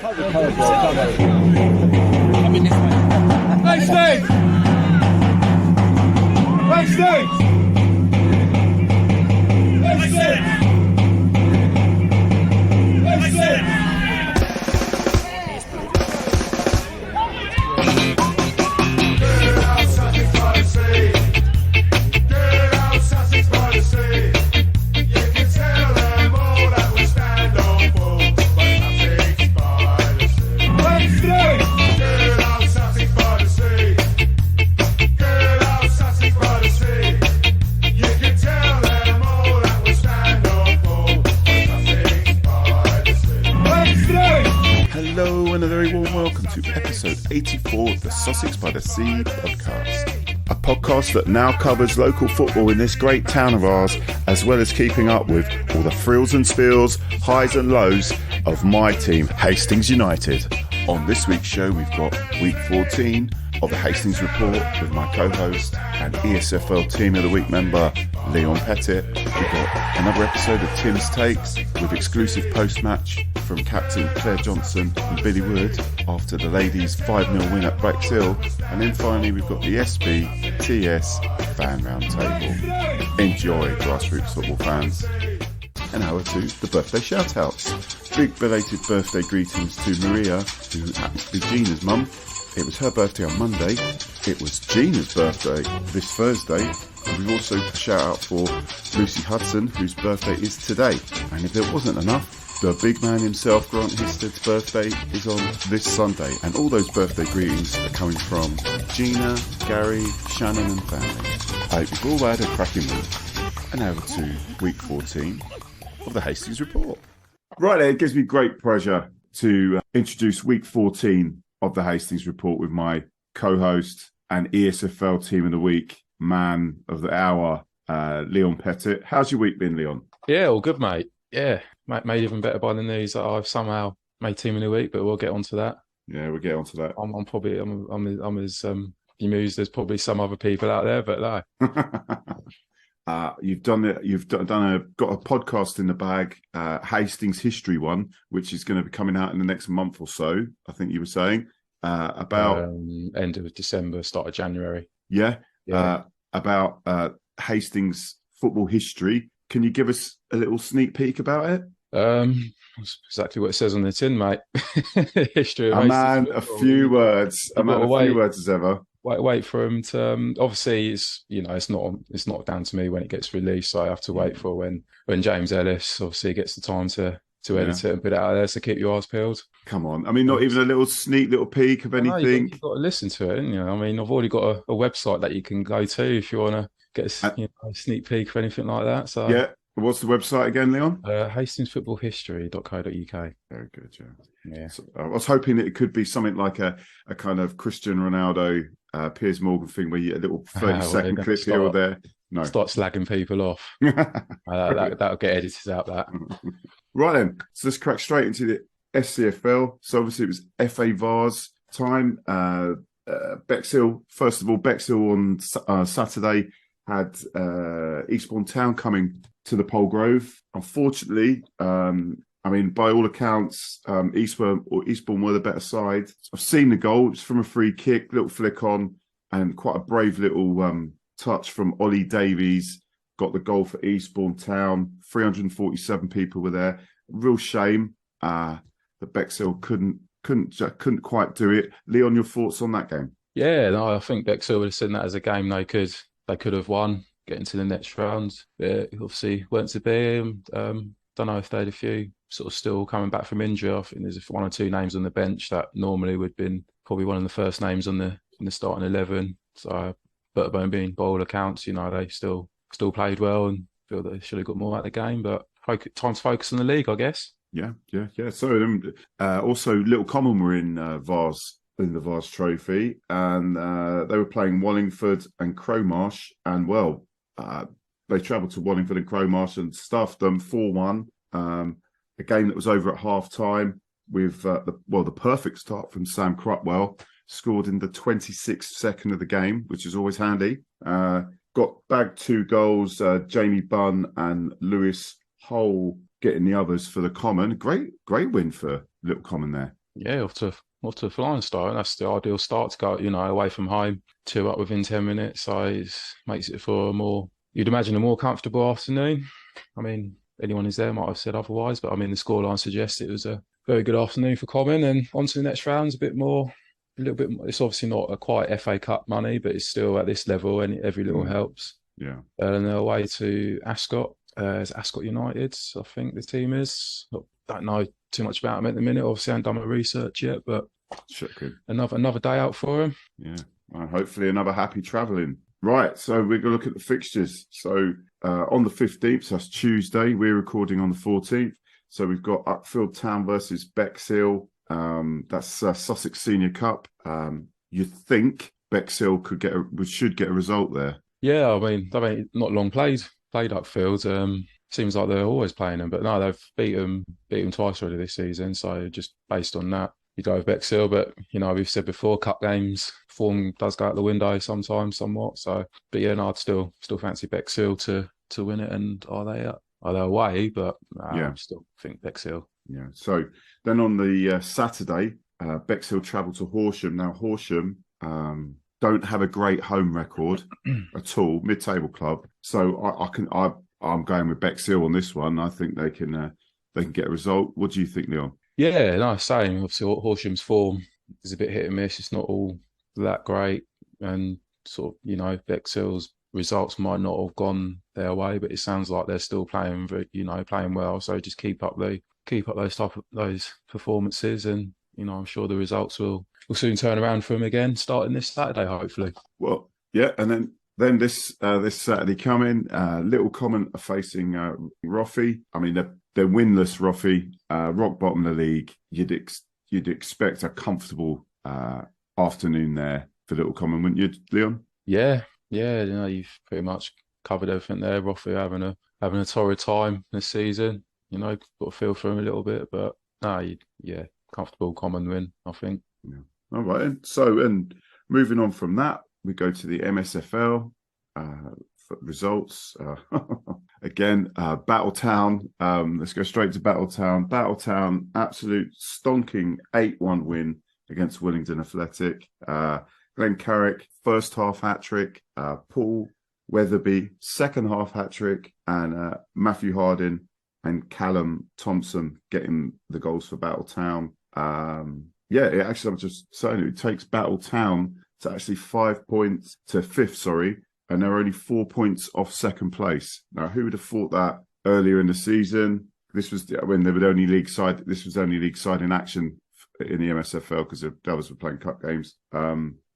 Hastings! Hastings! Hastings! Hastings! Hello and a very warm welcome to episode 84 of the Sussex by the Sea podcast. A podcast that now covers local football in this great town of ours, as well as keeping up with all the frills and spills, highs and lows of my team, Hastings United. On this week's show, we've got week 14 of the Hastings Report with my co-host and ESFL Team of the Week member, Leon Pettit. We've got another episode of Tim's Takes with exclusive post-match from Captain Claire Johnson and Billy Wood after the ladies' 5-0 win at Bexhill. And then finally, we've got the SBTS Fan Roundtable. Enjoy, grassroots football fans. And over to the birthday shout-outs. Big belated birthday greetings to Maria, who happens to be Gina's mum. It was her birthday on Monday. It was Gina's birthday this Thursday. And we've also a shout out for Lucy Hudson, whose birthday is today. And if it wasn't enough, the big man himself, Grant Histed's birthday is on this Sunday. And all those birthday greetings are coming from Gina, Gary, Shannon and family. I hope you've all had a cracking week. And over to week 14 of the Hastings Report. Right there, it gives me great pleasure to introduce week 14 of the Hastings Report with my co-host and ESFL Team of the Week, man of the hour, Leon Pettit. How's your week been, Leon? Yeah, all good, mate. Yeah, made even better by the news that I've somehow made Team of the Week, but we'll get onto that. Yeah, we'll get onto that. I'm as bemused as probably some other people out there, but no. You've got a podcast in the bag, Hastings History one, which is going to be coming out in the next month or so. I think you were saying about end of December, start of January. Yeah. About Hastings football history. Can you give us a little sneak peek about it? That's exactly what it says on the tin, mate. History of Hastings football. A few words as ever. Wait for him to. Obviously, it's not down to me when it gets released. So I have to wait for when James Ellis obviously gets the time to edit it and put it out there. So keep your eyes peeled. Come on, I mean, not even a little peek of anything. You've got to listen to it, haven't you? I mean, I've already got a website that you can go to if you want to get a sneak peek or anything like that. So yeah. What's the website again, Leon? HastingsFootballHistory.co.uk. Very good, yeah. So, I was hoping that it could be something like a kind of Cristiano Ronaldo, Piers Morgan thing where you get a little 30-second clip here or there. No. Start slagging people off. That'll get edited out, that. Right then, so let's crack straight into the SCFL. So obviously it was FA Vars time. Bexhill, first of all, Bexhill on Saturday had Eastbourne Town coming to the Polgrove. Unfortunately, I mean, by all accounts, Eastbourne were the better side. I've seen the goal. It's from a free kick, little flick on, and quite a brave little touch from Ollie Davies. Got the goal for Eastbourne Town. 347 people were there. Real shame that Bexhill couldn't quite do it. Leon, your thoughts on that game? Yeah, no, I think Bexhill would have seen that as a game they could have won, getting to the next round. Obviously weren't to be. Don't know if they had a few sort of still coming back from injury. I think there's one or two names on the bench that normally would have been probably one of the first names in the starting 11. So, but being by all accounts, they still played well and feel that they should have got more out of the game. But time to focus on the league, I guess. Yeah. So also Little Common were in Vars. In the Vars Trophy, and they were playing Wallingford and Crowmarsh, and they travelled to Wallingford and Crowmarsh and stuffed them 4-1. A game that was over at half time with the perfect start from Sam Crutwell, scored in the 26th second of the game, which is always handy. Got bagged 2 goals, Jamie Bunn and Lewis Hull getting the others for the Common. Great win for Little Common there. Yeah, off to a flying start. And that's the ideal start to go, away from home, 2 up within 10 minutes. So it makes it for you'd imagine a more comfortable afternoon. I mean, anyone who's there might have said otherwise, but I mean, the scoreline suggests it was a very good afternoon for Common. And on to the next round, a little bit more. It's obviously not a quite FA Cup money, but it's still at this level, and every little helps. Yeah. And they're away to Ascot. It's Ascot United, I think the team is. Don't know too much about them at the minute. Obviously, I haven't done my research yet, but another day out for them. Yeah, well, hopefully another happy travelling. Right, so we're going to look at the fixtures. So on the 15th, so that's Tuesday, we're recording on the 14th. So we've got Uckfield Town versus Bexhill. That's Sussex Senior Cup. You think Bexhill should get a result there? Yeah, I mean, they've not long played Uckfield. Seems like they're always playing them, but no, they've beat them twice already this season. So just based on that, you go with Bexhill. But we've said before, cup games form does go out the window sometimes, somewhat. So, but yeah, no, I'd still fancy Bexhill to win it. And are they away? But I still think Bexhill. Yeah. So then on the Saturday, Bexhill travel to Horsham. Now Horsham don't have a great home record at all, mid-table club. So I'm going with Bexhill on this one. I think they can get a result. What do you think, Leon? Yeah, no, same. Obviously, Horsham's form is a bit hit and miss. It's not all that great, and sort of Bexhill's results might not have gone their way, but it sounds like they're still playing playing well. So just keep up those performances, and I'm sure the results will soon turn around for them again, starting this Saturday, hopefully. Well, yeah, and then this Saturday coming, Little Common are facing Roffey. I mean, they're winless, Roffey, rock bottom of the league. You'd expect a comfortable afternoon there for Little Common, wouldn't you, Leon? Yeah. You've pretty much covered everything there. Roffey having a torrid time this season. Got to feel for him a little bit, but comfortable Common win, I think. Yeah. All right. And moving on from that, we go to the MSFL results. Again, Battletown. Let's go straight to Battletown. Battletown, absolute stonking 8-1 win against Willingdon Athletic. Glenn Carrick, first half hat-trick. Paul Weatherby, second half hat-trick. And Matthew Harding and Callum Thompson getting the goals for Battletown. I'm just saying it takes Battletown to actually 5 points to fifth, and they're only 4 points off second place. Now, who would have thought that earlier in the season? This was when they were only league side. This was only league side in action in the MSFL because the others were playing cup games.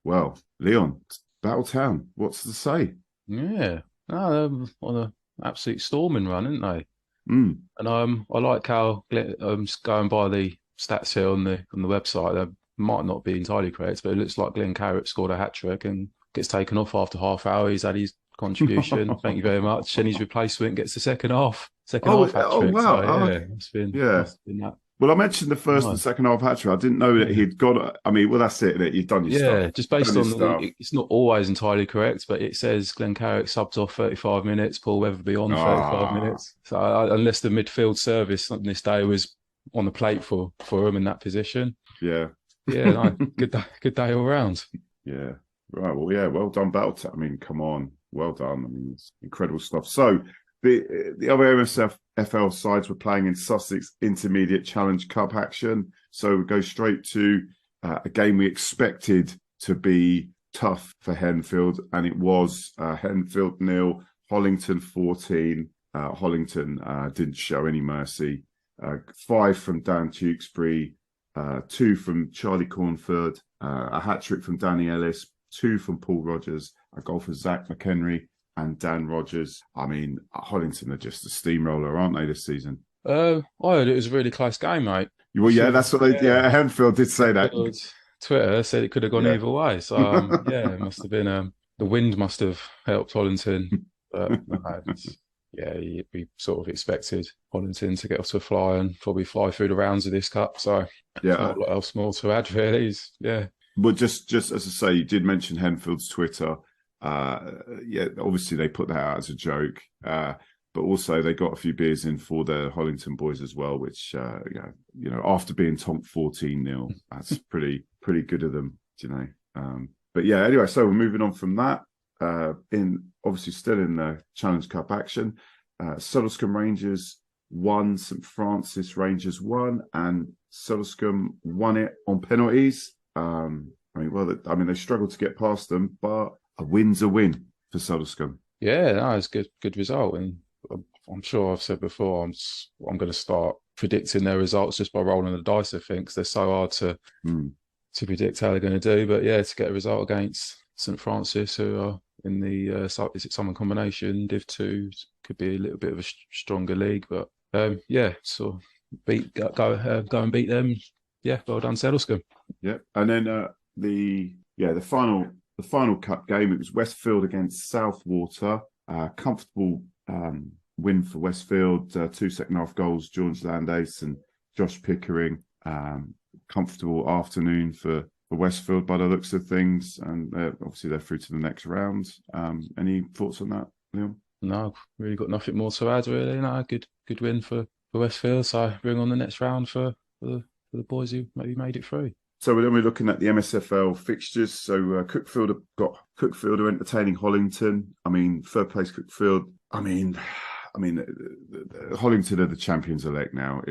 Well, Leon, Battletown, what's to say? Yeah, they're on an absolute storming run, aren't they? Mm. And I like how going by the stats here on the website, they might not be entirely correct, but it looks like Glenn Carrick scored a hat-trick and gets taken off after half hour. He's had his contribution. Thank you very much. And his replacement gets the second half hat-trick. Oh, wow. So, it's been that. Well, I mentioned the first and second half hat-trick. I didn't know that he'd got. I mean, well, that's it. That you've done your stuff. Yeah, just based on it's not always entirely correct, but it says Glenn Carrick subbed off 35 minutes, Paul Weatherby on 35 minutes. So unless the midfield service on this day was on the plate for him in that position. Yeah. Yeah, good day all round. Yeah. Right. Well, yeah. Well done, Battletown. I mean, come on. Well done. I mean, it's incredible stuff. So the other MSFL sides were playing in Sussex Intermediate Challenge Cup action. So we go straight to a game we expected to be tough for Henfield, and it was Henfield 0, Hollington 14. Hollington didn't show any mercy. 5 from Dan Tewkesbury, 2 from Charlie Cornford, a hat-trick from Danny Ellis, 2 from Paul Rogers, a goal for Zach McHenry and Dan Rogers. I mean, Hollington are just a steamroller, aren't they, this season? I heard it was a really close game, mate. Well, yeah, that's what Henfield did say that. Twitter said it could have gone either way. So, it must have been, the wind must have helped Hollington. But, we sort of expected Hollington to get off to a fly and probably fly through the rounds of this cup. So, not a lot else more to add, really. Well, just as I say, you did mention Henfield's Twitter. Obviously they put that out as a joke. But but also they got a few beers in for the Hollington boys as well, which after being tonked 14-0, that's pretty good of them, But yeah, anyway, so we're moving on from that. Obviously still in the Challenge Cup action. Suddlescombe Rangers won, St Francis Rangers won, and Suddlescombe won it on penalties. They struggled to get past them, but a win's a win for Suddlescombe. Yeah, no, it's good result, and I'm sure I've said before, I'm going to start predicting their results just by rolling the dice. I think 'cause they're so hard to predict how they're going to do. But yeah, to get a result against St Francis, who are in the is it Southern Combination Div 2, could be a little bit of a stronger league, but so go and beat them. Yeah, well done, Suddlescombe. Yeah, and then the final cup game, it was Westfield against Southwater. Comfortable win for Westfield. 2 second-half goals, George Landace and Josh Pickering. Comfortable afternoon for Westfield by the looks of things, and obviously they're through to the next round. Any thoughts on that, Liam? No, really got nothing more to add, really. No, good win for Westfield. So bring on the next round for the boys who maybe made it through. So then we're looking at the MSFL fixtures. So Cookfield are entertaining Hollington. I mean, third place Cookfield. I mean, Hollington are the champions elect now.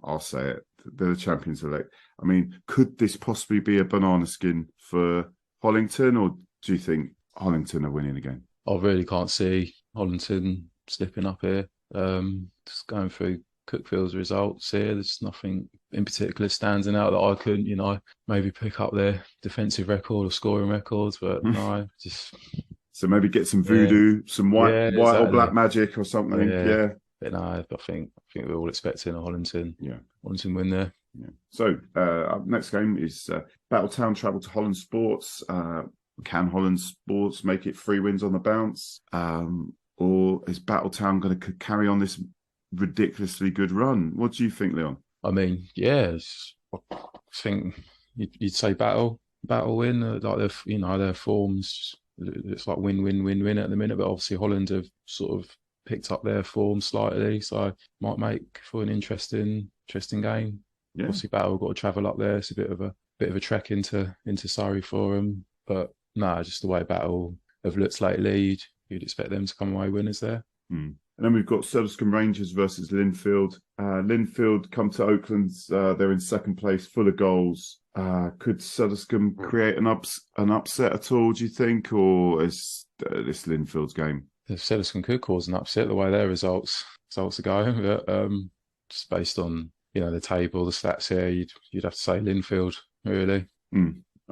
I'll say it. They're the champions elect. I mean, could this possibly be a banana skin for Hollington, or do you think Hollington are winning again? I really can't see Hollington slipping up here. Just going through Cookfield's results here, there's nothing in particular standing out that I couldn't, maybe pick up their defensive record or scoring records, but no, just... So maybe get some voodoo, some white exactly. or black magic or something. Yeah. But no, I think we're all expecting a Hollington win there. Yeah. So our next game is Battletown travel to Holland Sports. Can Holland Sports make it 3 wins on the bounce? Or is Battletown going to carry on this ridiculously good run? What do you think, Leon? I mean, I think you'd say battle win. Like their forms, it's like win at the minute. But obviously Holland have sort of picked up their form slightly, so might make for an interesting game. Yeah. Obviously Battle got to travel up there. It's a bit of a trek into Surrey for them. But no, just the way Battle have looked lately, you'd expect them to come away winners there. And then we've got Suddlescombe Rangers versus Linfield. Linfield come to Oakland. They're in second place, full of goals. Could Suddlescombe create an upset at all, do you think? Or is this Linfield's game? If Suddlescombe could cause an upset the way their results are going, but just based on the table, the stats here, you'd have to say Linfield, really.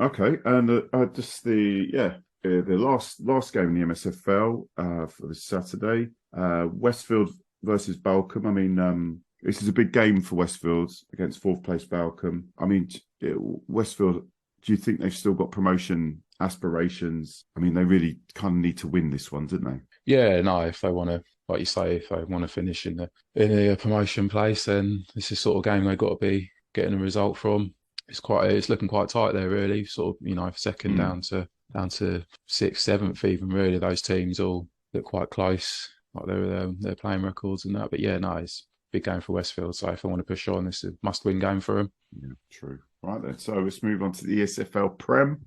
Okay, and just the last game in the MSFL for this Saturday, Westfield versus Balcombe. I mean, this is a big game for Westfield against 4th place Balcombe. I mean, Westfield, do you think they've still got promotion aspirations? I mean, they really kind of need to win this one, don't they? Yeah, no, if they want to, like you say, if they want to finish in a promotion place, then this is sort of game they've got to be getting a result from. It's looking quite tight there, really. Sort of, second down to 6th, 7th, even really. Those teams all look quite close, like they're playing records and that. But yeah, no, it's a big game for Westfield. So if they want to push on, this is a must-win game for them. Yeah, true. Right then, so let's move on to the ESFL Prem.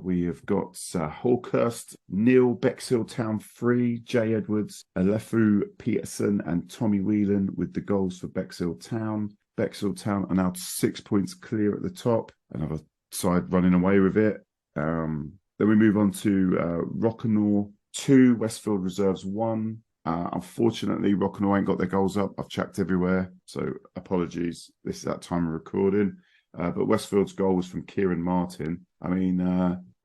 We have got Hawkhurst 0, Bexhill Town 3, Jay Edwards, Alefu Peterson and Tommy Whelan with the goals for Bexhill Town. Bexhill Town are now 6 points clear at the top. Another side running away with it. Then we move on to Rockinore 2, Westfield Reserves 1. Unfortunately, Rockinore ain't got their goals up. I've checked everywhere, so apologies. This is that time of recording. But Westfield's goal was from Kieran Martin. I mean,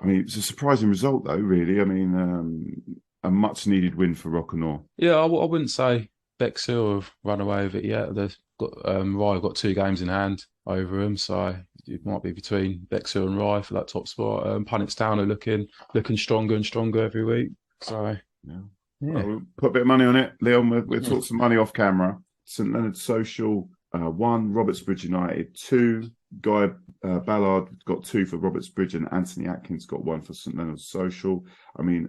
it's a surprising result, though, really. I mean, a much-needed win for Rockinore. Yeah, I wouldn't say Bexhill have run away with it yet. They've got Rye got 2 games in hand over them, so it might be between Bexhill and Rye for that top spot. Punnets Town are looking stronger and stronger every week. So yeah. Well, we'll put a bit of money on it, Leon. We'll talk some money off camera. St Leonard Social 1, Robertsbridge United 2. Guy Ballard got 2 for Robertsbridge and Anthony Atkins got 1 for St Leonard Social. I mean,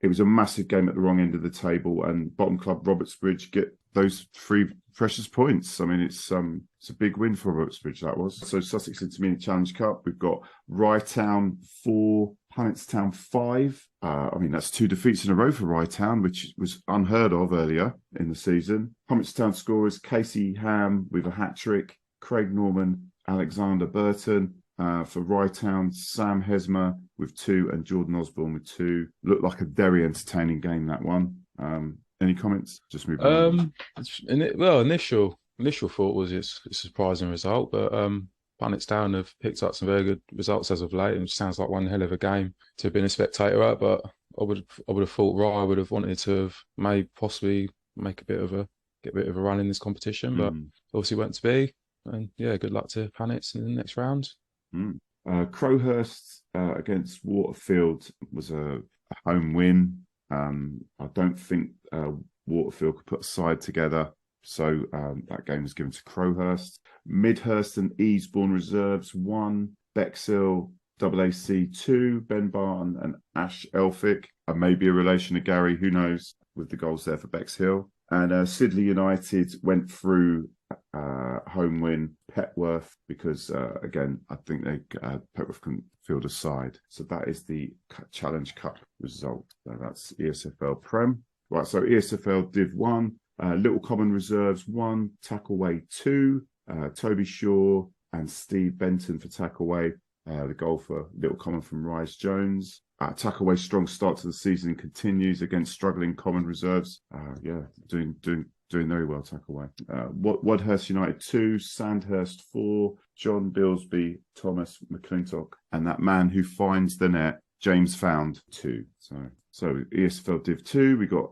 it was a massive game at the wrong end of the table, and bottom club Robertsbridge get those 3 precious points. I mean, it's a big win for Robertsbridge, that was. So Sussex Intermediate Challenge Cup, we've got Rye Town 4, Punnets Town 5. I mean, that's 2 defeats in a row for Rye Town, which was unheard of earlier in the season. Punnets Town scorers, Casey Ham with a hat-trick, Craig Norman, Alexander Burton. For Rye Town, Sam Hesmer with 2 and Jordan Osborne with 2. Looked like a very entertaining game, that one. Any comments? Just move on. Initial thought was it's a surprising result, but Punnets Town have picked up some very good results as of late, and it sounds like one hell of a game to have been a spectator at. But I would have thought Rye would have wanted to have possibly make get a bit of a run in this competition, but obviously went to be. And yeah, good luck to Punnets in the next round. Crowhurst against Waterfield was a home win. I don't think Waterfield could put a side together, so that game was given to Crowhurst. Midhurst and Easebourne reserves 1, Bexhill AAC 2, Ben Barton and Ash Elphick. Maybe a relation to Gary, who knows, with the goals there for Bexhill. And Sidley United went through home win Petworth because, again, I think Petworth couldn't field a side. So that is the Challenge Cup result. So that's ESFL Prem. Right, so ESFL Div 1, Little Common Reserves 1, Tackleway 2, Toby Shaw and Steve Benton for Tackleway. The goal for Little Common from Rise Jones. Tackleway's strong start to the season continues against struggling Common Reserves. Doing very well, Tackleway. Wadhurst United 2, Sandhurst 4, John Bilsby, Thomas McClintock, and that man who finds the net, James Found 2. So ESFL Div 2, we got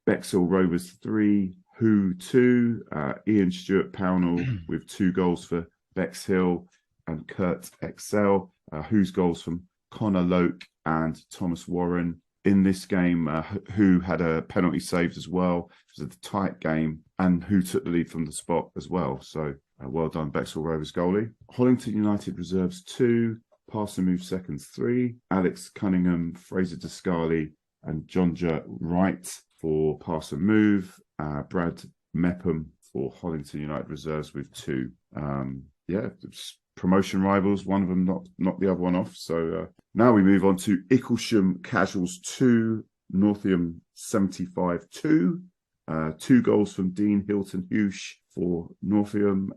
Bexhill Rovers 3, Who 2, Ian Stewart Pownell with 2 goals for Bexhill, and Kurt Excel, Who's goals from Connor Loke and Thomas Warren. In this game, Who had a penalty saved as well. It was a tight game, and Who took the lead from the spot as well. So well done, Bexhill Rovers goalie. Hollington United reserves 2, Parson Move seconds 3, Alex Cunningham, Fraser Descali, and John Jurt Wright for Parson Move, Brad Mepham for Hollington United reserves with 2. Promotion rivals, one of them knocked the other one off. So now we move on to Icklesham Casuals 2, Northiam 75-2. 2 goals from Dean Hilton Hughes for Northiam,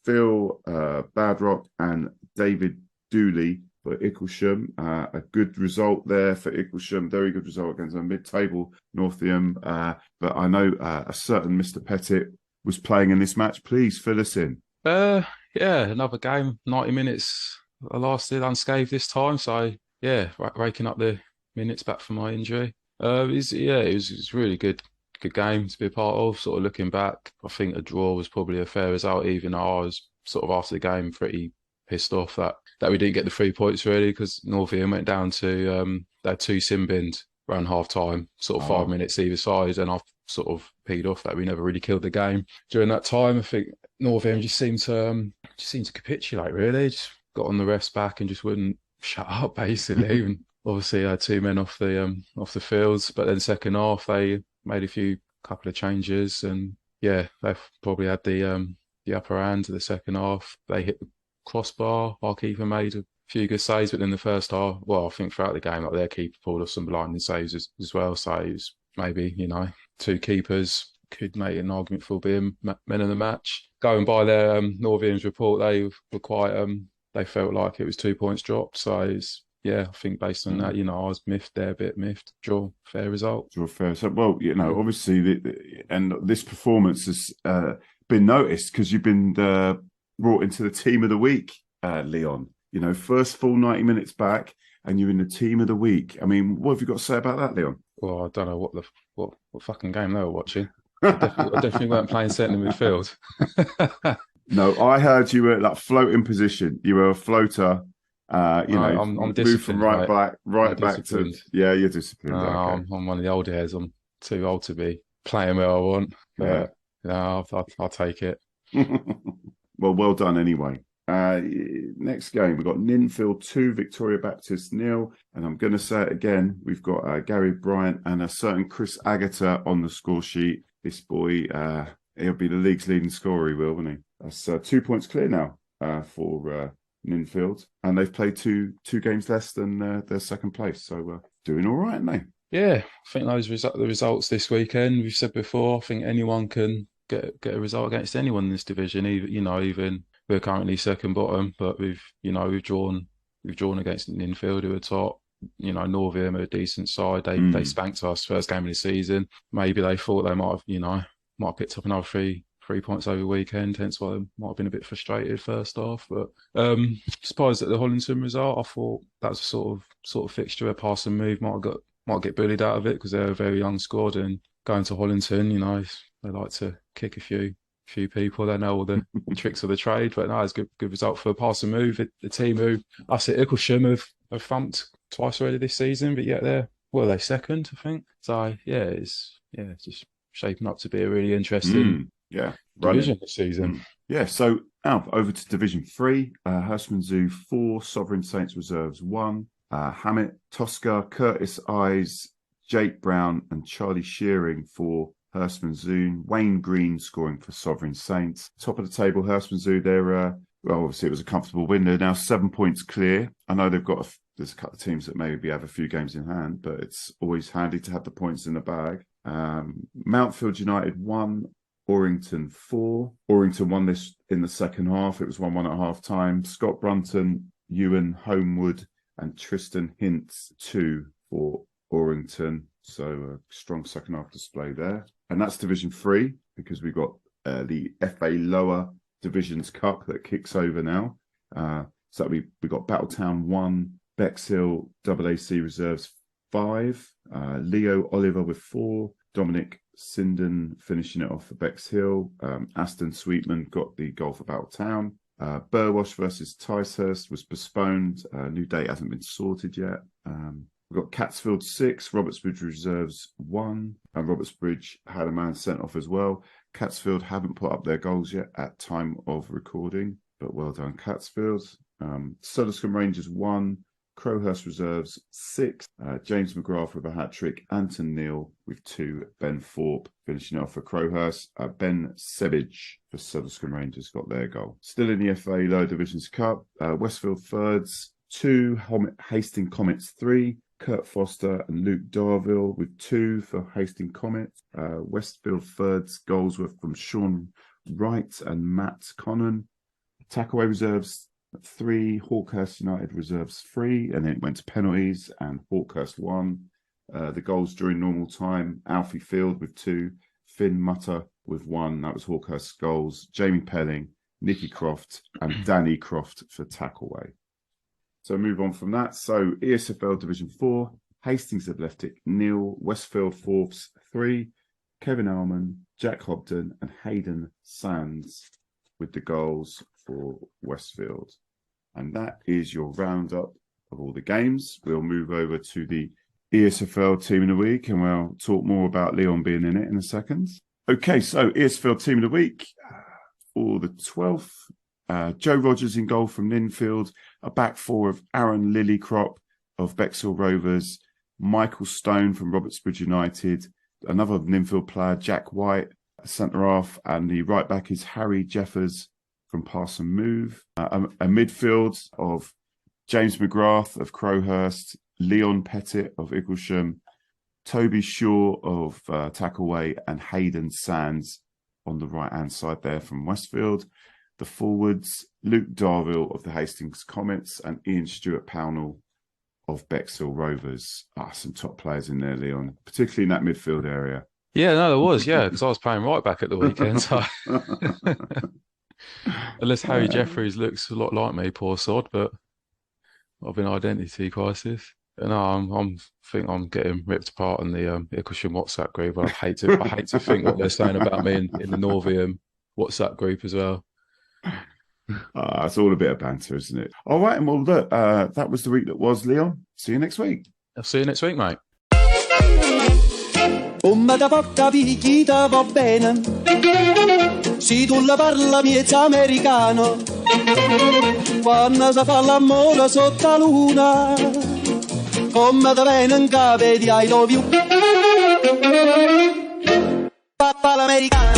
Phil Badrock and David Dooley for Icklesham. A good result there for Icklesham, very good result against a mid-table Northiam. But I know a certain Mr. Pettit was playing in this match. Please fill us in. Yeah, another game, 90 minutes. I lasted unscathed this time, so yeah, raking up the minutes back from my injury. It was really good game to be a part of. Sort of looking back, I think a draw was probably a fair result, even though I was sort of after the game pretty pissed off that we didn't get the 3 points really, because Northiam went down to they had 2 sin bins around half time, sort of 5 minutes either side, and I sort of peed off that we never really killed the game during that time. I think Northiam just seemed to capitulate really, just got on the ref's back and just wouldn't shut up basically. And obviously had 2 men off the fields, but then second half they made a couple of changes, and yeah, they probably had the upper hand to the second half. They hit the crossbar, our keeper made a few good saves, but in the first half, well, I think throughout the game, like their keeper pulled off some blinding saves as well. So it was maybe, 2 keepers could make an argument for being men of the match. Going by their Northiam's report, they were quite they felt like it was 2 points dropped. So it's, yeah, I think based on that, I was miffed there, a bit miffed. Draw, fair result. Draw, fair. So, well, obviously, and this performance has been noticed because you've been brought into the team of the week, Leon. First full 90 minutes back, and you're in the team of the week. I mean, what have you got to say about that, Leon? Well, I don't know what fucking game they were watching. I definitely weren't playing centre midfield. No, I heard you were like floating position. You were a floater. I'm moved disciplined. From right back to you're disciplined. No, okay. I'm one of the old hairs. I'm too old to be playing where I want. But, I'll take it. Well done anyway. Next game, we've got Ninfield 2, Victoria Baptist 0. And I'm going to say it again. We've got Gary Bryant and a certain Chris Agata on the score sheet. This boy, he'll be the league's leading scorer, he will, won't he? That's 2 points clear now for Ninfield. And they've played two games less than their second place. So doing all right, aren't they? Yeah, I think the results this weekend, we've said before, I think anyone can get a result against anyone in this division, even we're currently second bottom, but we've drawn against Ninfield, who are top. Northam are a decent side. They spanked us first game of the season. Maybe they thought they might have picked up another three points over the weekend, hence why they might have been a bit frustrated first half. But surprised at the Hollington result. I thought that was a sort of fixture where pass and move might get bullied out of it because they're a very young squad, and going to Hollington, they like to kick a few people. They know all the tricks of the trade, but no, it's a good result for pass and move. The team who us at Icklesham have thumped twice already this season, but yet they're second, I think. So it's just shaping up to be a really interesting division this season. Yeah, so Alp, over to Division 3, Hurstman Zoo 4, Sovereign Saints Reserves 1, Hammett, Tosca, Curtis Eyes, Jake Brown and Charlie Shearing for Hurstman Zoo, Wayne Green scoring for Sovereign Saints. Top of the table, Hurstman Zoo, obviously it was a comfortable win. They're now 7 points clear. I know there's a couple of teams that maybe have a few games in hand, but it's always handy to have the points in the bag. Mountfield United 1, Orrington 4. Orrington won this in the second half. It was 1-1 at half time. Scott Brunton, Ewan Homewood and Tristan Hintz 2 for Orrington. So a strong second half display there. And that's Division 3 because we've got the FA Lower Divisions Cup that kicks over now. So we've got Battletown 1, Bexhill AAC Reserves 5, Leo Oliver with 4, Dominic Sinden finishing it off for Bexhill. Aston Sweetman got the goal for Battletown. Burwash versus Ticehurst was postponed. New date hasn't been sorted yet. We've got Catsfield 6, Robertsbridge Reserves 1, and Robertsbridge had a man sent off as well. Catsfield haven't put up their goals yet at time of recording, but well done, Catsfield. Sutherland Rangers 1, Crowhurst Reserves 6, James McGrath with a hat-trick, Anton Neal with 2, Ben Thorpe finishing off for Crowhurst, Ben Sebage for Sutherland Rangers got their goal. Still in the FA Lower Divisions Cup, Westfield Thirds 2, Hastings Comets 3, Kurt Foster and Luke Darville with 2 for Hastings Comets. Westfield Thirds goals were from Sean Wright and Matt Connon. Tackaway Reserves 3, Hawkhurst United Reserves 3, and then it went to penalties and Hawkhurst 1. The goals during normal time, Alfie Field with 2, Finn Mutter with 1, that was Hawkhurst's goals, Jamie Pelling, Nicky Croft and Danny Croft for Tackaway. So move on from that. So ESFL Division 4, Hastings Athletic 0, Westfield Forbes 3, Kevin Allman, Jack Hobden and Hayden Sands with the goals for Westfield. And that is your roundup of all the games. We'll move over to the ESFL Team of the Week and we'll talk more about Leon being in it in a second. Okay, so ESFL Team of the Week for the 12th. Joe Rogers in goal from Ninfield, a back four of Aaron Lillycrop of Bexhill Rovers, Michael Stone from Robertsbridge United, another Ninfield player, Jack White, centre half, and the right back is Harry Jeffers from Pass and Move. A midfield of James McGrath of Crowhurst, Leon Pettit of Icklesham, Toby Shaw of Tackleway, and Hayden Sands on the right-hand side there from Westfield. The forwards, Luke Darville of the Hastings Comets and Ian Stewart Pownell of Bexhill Rovers. Some top players in there, Leon, particularly in that midfield area. Yeah, no, there was, because I was playing right back at the weekend. So. Unless Harry Jeffries looks a lot like me, poor sod, but I've an identity crisis. And I think I'm getting ripped apart in the Icklesham WhatsApp group. I hate to think what they're saying about me in the Northam WhatsApp group as well. It's all a bit of banter, isn't it? All right, and well, look, that was the week that was, Leon. See you next week. I'll see you next week, mate. Come da porta picchita va bene, se tu la parla miezza americano. Quando si fa l'amore sotto la luna, come te venen cape di I love you. Papà l'americano.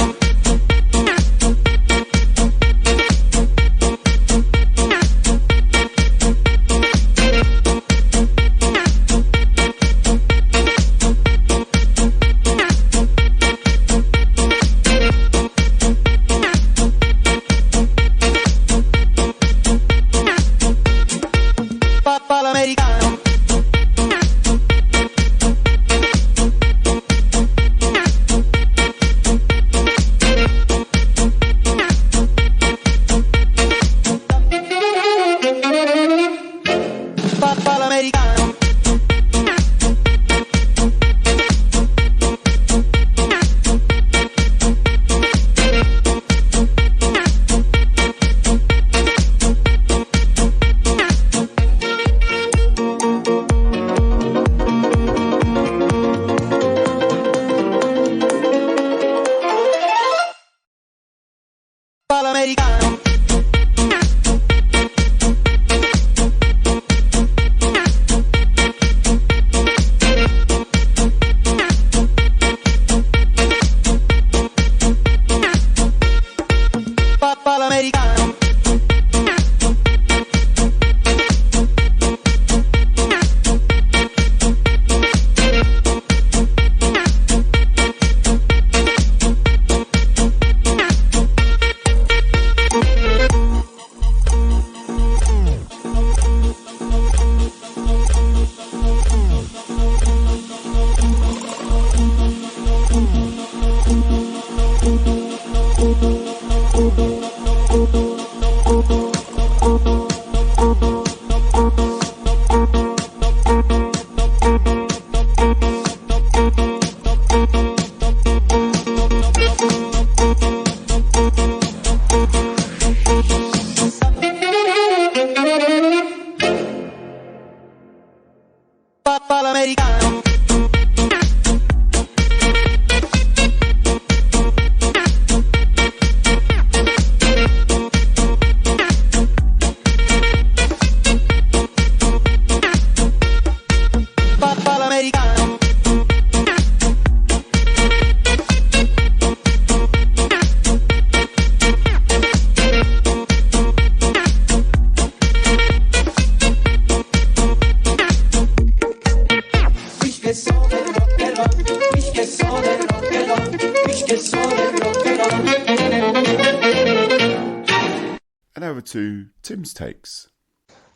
And over to Tim's takes.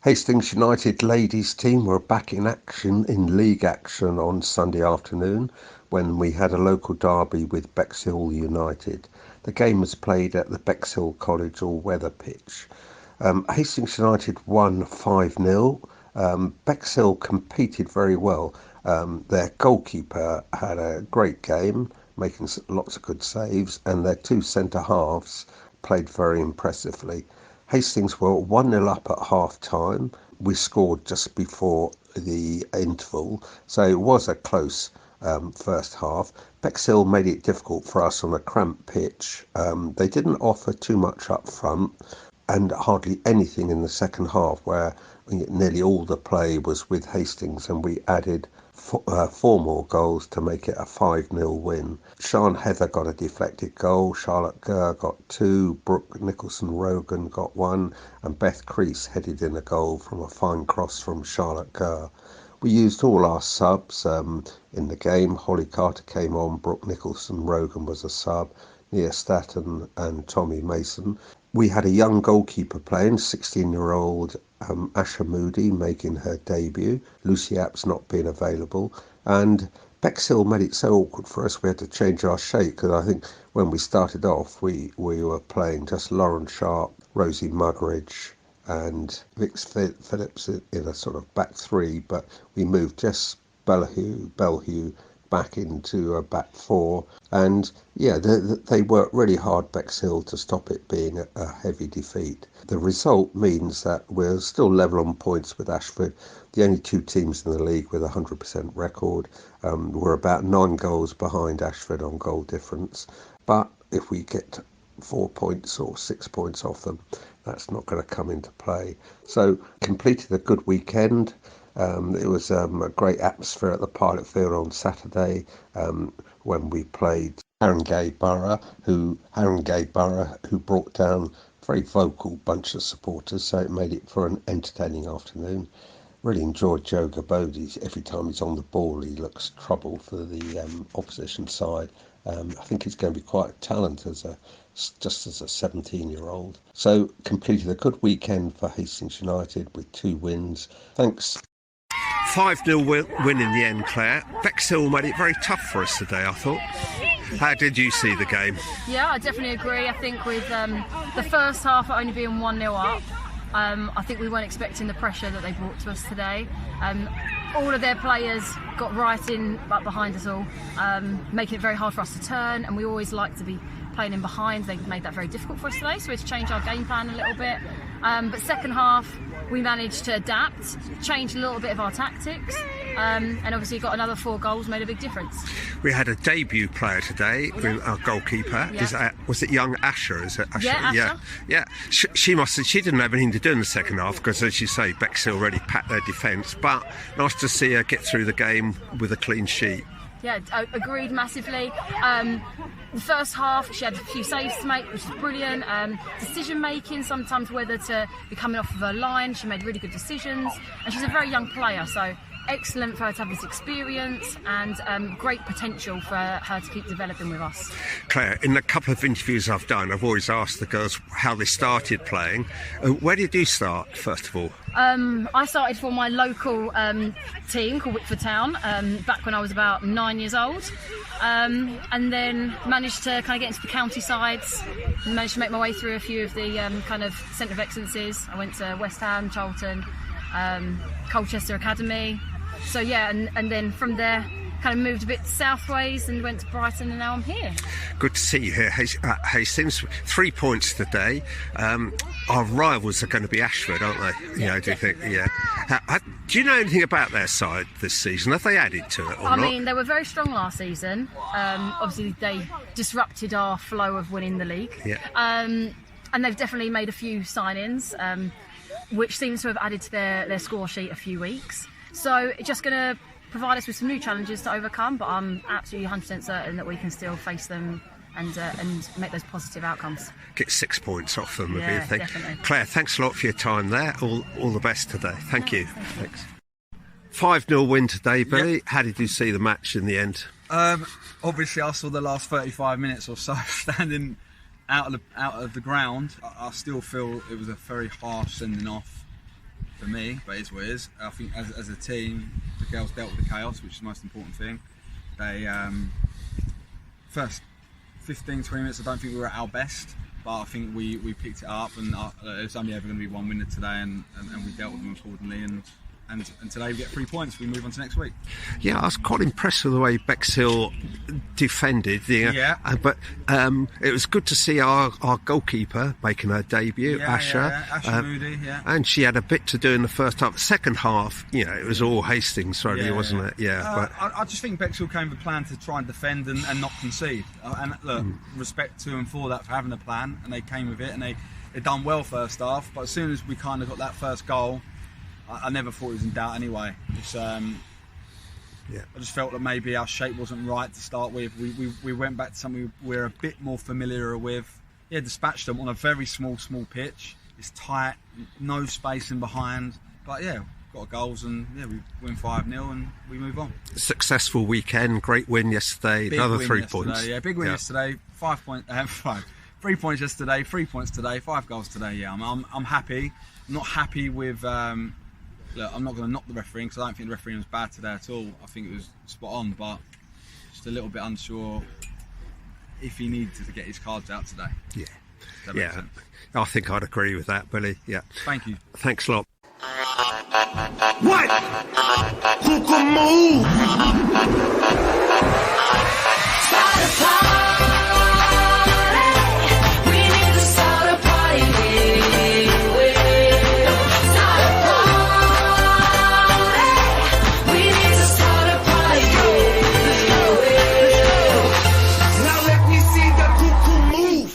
Hastings United ladies team were back in action in league action on Sunday afternoon when we had a local derby with Bexhill United. The game was played at the Bexhill College all-weather pitch. Hastings United won 5-0. Bexhill competed very well. Their goalkeeper had a great game, making lots of good saves, and their two centre-halves played very impressively. Hastings were 1-0 up at half-time. We scored just before the interval, so it was a close first half. Bexhill made it difficult for us on a cramped pitch. They didn't offer too much up front and hardly anything in the second half, where nearly all the play was with Hastings, and we added four more goals to make it a 5-0 win. Sian Heather got a deflected goal, Charlotte Gurr got two, Brooke Nicholson-Rogan got one, and Beth Crease headed in a goal from a fine cross from Charlotte Gurr. We used all our subs in the game. Holly Carter came on, Brooke Nicholson-Rogan was a sub, Nia Staton and Tommy Mason. We had a young goalkeeper playing, 16-year-old Asha Moody making her debut, Lucy Apps not being available, and Bexhill made it so awkward for us we had to change our shape, because I think when we started off we were playing just Lauren Sharp, Rosie Muggeridge and Vix Phillips in a sort of back three, but we moved Jess Bellew back into a back four, and they worked really hard, Bexhill, to stop it being a heavy defeat. The result means that we're still level on points with Ashford, the only two teams in the league with a 100% record. We're about 9 goals behind Ashford on goal difference, but if we get 4 points or 6 points off them. That's not going to come into play. So completed a good weekend. It was a great atmosphere at the Pilot Field on Saturday when we played Haringey Borough, who brought down a very vocal bunch of supporters, so it made it for an entertaining afternoon. Really enjoyed Joe GBODE'S. Every time he's on the ball, he looks trouble for the opposition side. I think he's going to be quite a talent just as a 17-year-old. So completed a good weekend for Hastings United with 2 wins. Thanks. 5-0 win in the end, Claire. Bexhill made it very tough for us today, I thought. How did you see the game? Yeah, I definitely agree. I think with the first half only being 1-0 up, I think we weren't expecting the pressure that they brought to us today. All of their players got right in behind us all, making it very hard for us to turn, and we always like to be playing in behind. They made that very difficult for us today, so we had to change our game plan a little bit. But second half, we managed to adapt, change a little bit of our tactics, and obviously got another 4 goals, made a big difference. We had a debut player today, our goalkeeper. Yeah. Was it young Asher? Is it Asher? Yeah, Asher. Yeah. She didn't have anything to do in the second half because, as you say, Bexhill already packed their defence. But nice to see her get through the game with a clean sheet. Yeah, agreed massively. The first half, she had a few saves to make, which is brilliant. Decision making, sometimes whether to be coming off of her line, she made really good decisions. And she's a very young player, so excellent for her to have this experience, and great potential for her to keep developing with us. Claire, in a couple of interviews I've done, I've always asked the girls how they started playing. Where did you start, first of all? I started for my local team called Wickford Town back when I was about 9 years old, and then managed to kind of get into the county sides, and managed to make my way through a few of the kind of centre of excellences. I went to West Ham, Charlton, Colchester Academy. So yeah, and then from there kind of moved a bit southways and went to Brighton, and now I'm here. Good to see you here, Hastings. 3 points today. Our rivals are going to be Ashford, aren't they? Yeah, do you think? Yeah. Do you know anything about their side this season? Have they added to it or not? I mean, they were very strong last season. Obviously, they disrupted our flow of winning the league. Yeah. And they've definitely made a few signings, which seems to have added to their score sheet a few weeks. So it's just going to provide us with some new challenges to overcome, but I'm absolutely 100% certain that we can still face them and make those positive outcomes. Get 6 points off them, would be a thing. Definitely. Claire, thanks a lot for your time there. All the best today. Thank you. Thanks. 5-0 win today, Billy. Yep. How did you see the match in the end? Obviously, I saw the last 35 minutes or so standing out of the ground. I still feel it was a very harsh sending off for me, but it is what it is. I think as a team, the girls dealt with the chaos, which is the most important thing. They first 15-20 minutes, I don't think we were at our best, but I think we picked it up, and it's only ever going to be one winner today, and we dealt with them accordingly. And today we get 3 points. We move on to next week. Yeah, I was quite impressed with the way Bexhill defended. But it was good to see our goalkeeper making her debut, Asher. Asher Moody, and she had a bit to do in the first half. Second half, it was all Hastings, really, wasn't it? Yeah. I just think Bexhill came with a plan to try and defend and not concede. And look, respect to them for that, for having a plan, and they came with it, and they done well first half. But as soon as we kind of got that first goal, I never thought it was in doubt anyway. I just felt that maybe our shape wasn't right to start with. We went back to something we're a bit more familiar with. Dispatched them on a very small pitch. It's tight, no space in behind. But got goals, and we win 5-0 and we move on. Successful weekend, great win yesterday. Big another win 3 yesterday, points. Yeah, big win yesterday. 5 points. 3 points yesterday. 3 points today. 5 goals today. Yeah, I'm happy. I'm not happy with. Look, I'm not going to knock the refereeing because I don't think the refereeing was bad today at all. I think it was spot on, but just a little bit unsure if he needed to get his cards out today. Yeah. I think I'd agree with that, Billy. Yeah. Thank you. Thanks a lot. What? Who can move? Start a party. We need to start a party. Start a party. We need to start a party. Now let me see the cuckoo move.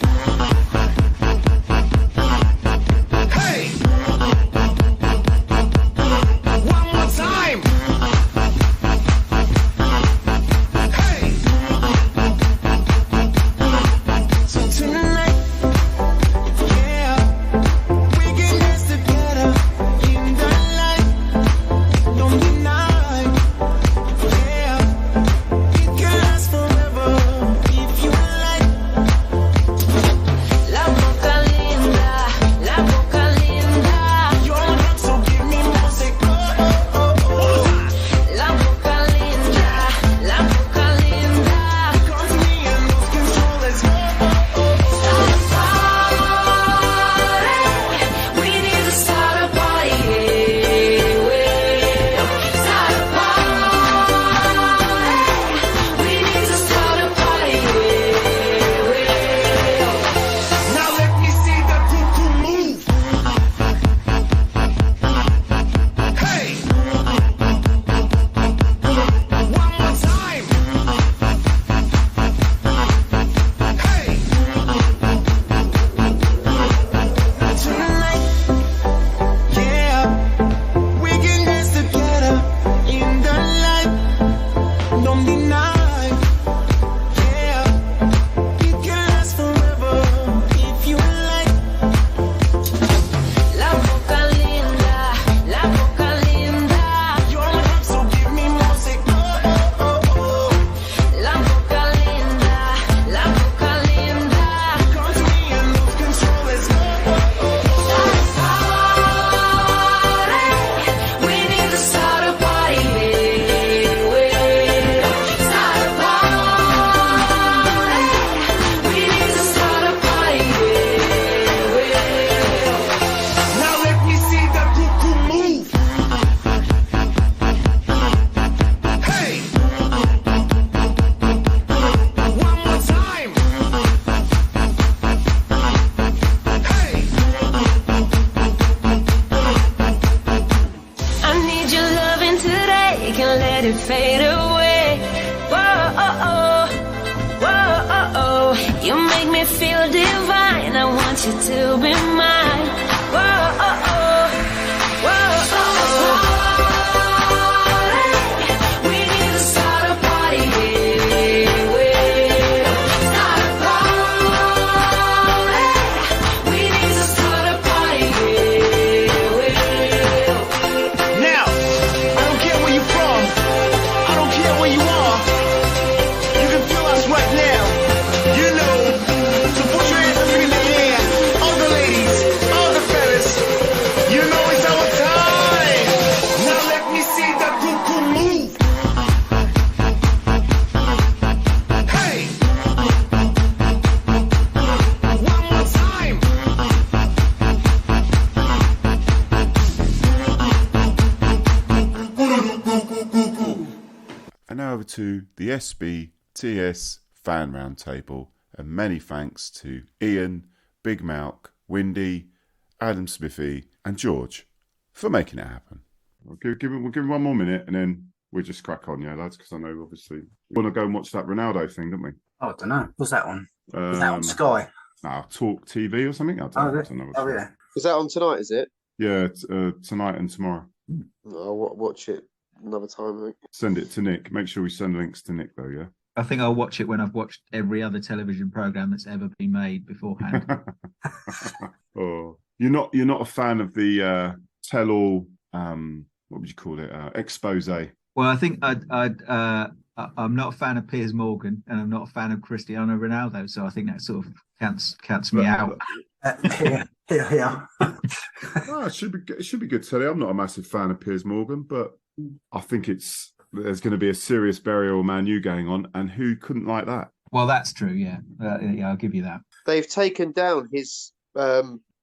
it fade away. Whoa, oh, oh. Whoa, oh, oh. You make me feel divine. I want you to be mine. Whoa, oh, oh. Whoa, oh, oh. We need to start a party. Start a party. We need to start a party. Now, I don't care where you're from. I don't care where you are. You can feel us right now. You know. So put your hands up in the air. All the ladies, all the fellas. You know it's our time. Now let me see the cuckoo move. Hey. One more time. And now over to the SBTS fan roundtable, and many thanks to Ian, Big Malk, Windy, Adam Smithy, and George for making it happen. We'll give him 1 more minute, and then we'll just crack on, yeah, lads, because I know obviously we want to go and watch that Ronaldo thing, don't we? Oh, I don't know. What's that on? Is that on Sky? Talk TV or something. I don't know. Oh, yeah. Is that on tonight? Is it? Yeah, tonight and tomorrow. I'll watch it another time. I think. Send it to Nick. Make sure we send links to Nick, though. Yeah. I think I'll watch it when I've watched every other television program that's ever been made beforehand. Oh, you're not a fan of the tell-all. What would you call it? Expose. Well, I think I'm not a fan of Piers Morgan, and I'm not a fan of Cristiano Ronaldo. So I think that sort of counts me out. Yeah. It should be good telly. I'm not a massive fan of Piers Morgan, but I think there's going to be a serious burial of Man U going on, and who couldn't like that? Well, that's true. Yeah, I'll give you that. They've taken down his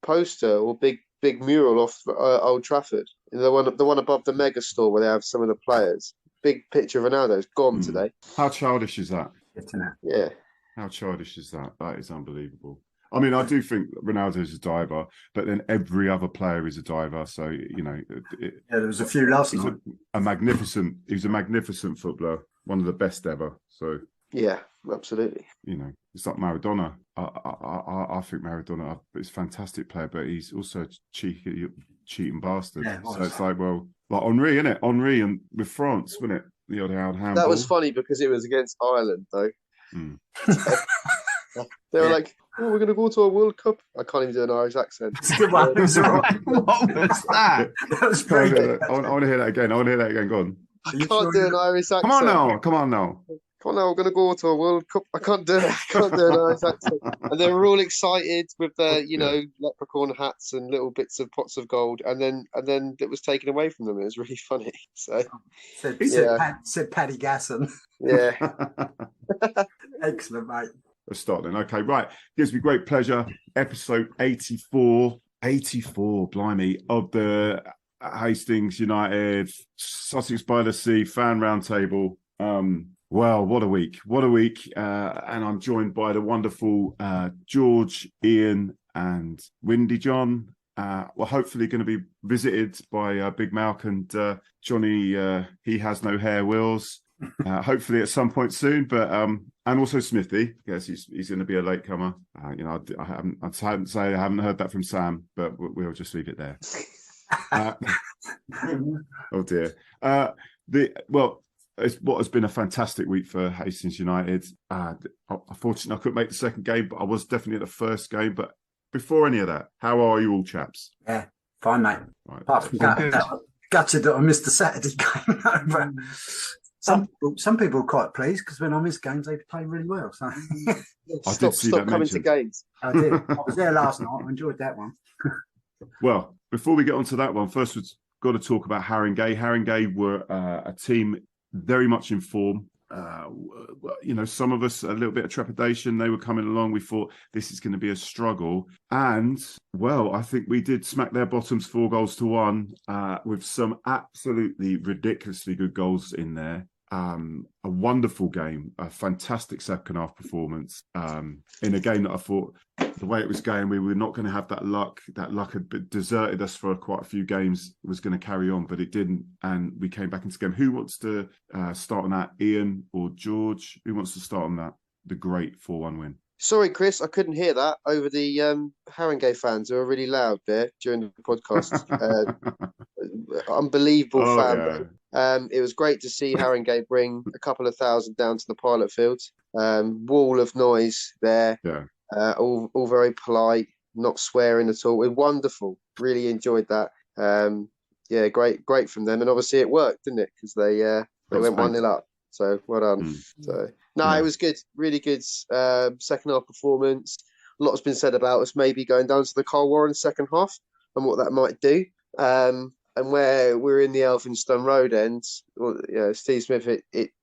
poster or big mural off Old Trafford. The one above the mega store where they have some of the players. Big picture of Ronaldo's gone today. How childish is that? Yeah. How childish is that? That is unbelievable. I mean, I do think Ronaldo's a diver, but then every other player is a diver. So, you know... there was a few last night. He was a magnificent footballer, one of the best ever. So... Yeah, absolutely. You know, it's like Maradona. I think Maradona is a fantastic player, but he's also a cheating bastard. Yeah, so it's like Henri, isn't it? Henri and with France, wasn't it? The odd handball. That was funny because it was against Ireland, though. They were like, "Oh, we're going to go to a World Cup." I can't even do an Irish accent. It's a good one. It was all right. What was that? That was great. I want to hear that again. Go on. I can't do an Irish accent. Come on now. Come on now, we're going to go to a World Cup. I can't do it. I can't do an Irish accent. And they were all excited with their, leprechaun hats and little bits of pots of gold. And then it was taken away from them. It was really funny. So said Paddy Gasson. Yeah. Excellent, mate. Let's start then. Okay, right. Gives me great pleasure. Episode 84. 84, blimey, of the Hastings United Sussex by the Sea fan roundtable. Well, what a week. And I'm joined by the wonderful George, Ian and Windy John. We're hopefully going to be visited by Big Malk and Johnny, he has no hair, Wills. Hopefully at some point soon, but and also Smithy. Yes, he's going to be a latecomer. I haven't heard that from Sam, but we'll just leave it there. Oh dear. It's what has been a fantastic week for Hastings United. Unfortunately, I couldn't make the second game, but I was definitely at the first game. But before any of that, how are you all, chaps? Yeah, fine, mate. Right, apart from gutted that I missed the Saturday game. But some people are quite pleased because when I miss games, they play really well. So stop coming to games. I did. I was there last night. I enjoyed that one. Well, before we get onto that one, first we've got to talk about Haringey. Haringey were a team very much in form. Some of us a little bit of trepidation. They were coming along. We thought this is going to be a struggle, and I think we did smack their bottoms 4-1 with some absolutely ridiculously good goals in there. a wonderful game, a fantastic second half performance in a game that I thought the way it was going, we were not going to have that luck. That luck had deserted us for quite a few games. It was going to carry on, but it didn't, and we came back into the game. Who wants to start on that? Ian or George? Who wants to start on that? The great 4-1 win. Sorry, Chris, I couldn't hear that over the Haringey fans who are really loud there during the podcast. Unbelievable fan. It was great to see Haringey bring a couple of thousand down to the pilot field. Wall of noise there. Yeah. All very polite, not swearing at all. It was wonderful. Really enjoyed that. Great from them. And obviously it worked, didn't it? Because they went 1-0 up. So well done. It was good. Really good second half performance. A lot has been said about us maybe going down to the Carl Warren second half and what that might do. And where we're in the Elphinstone Road end, Steve Smith,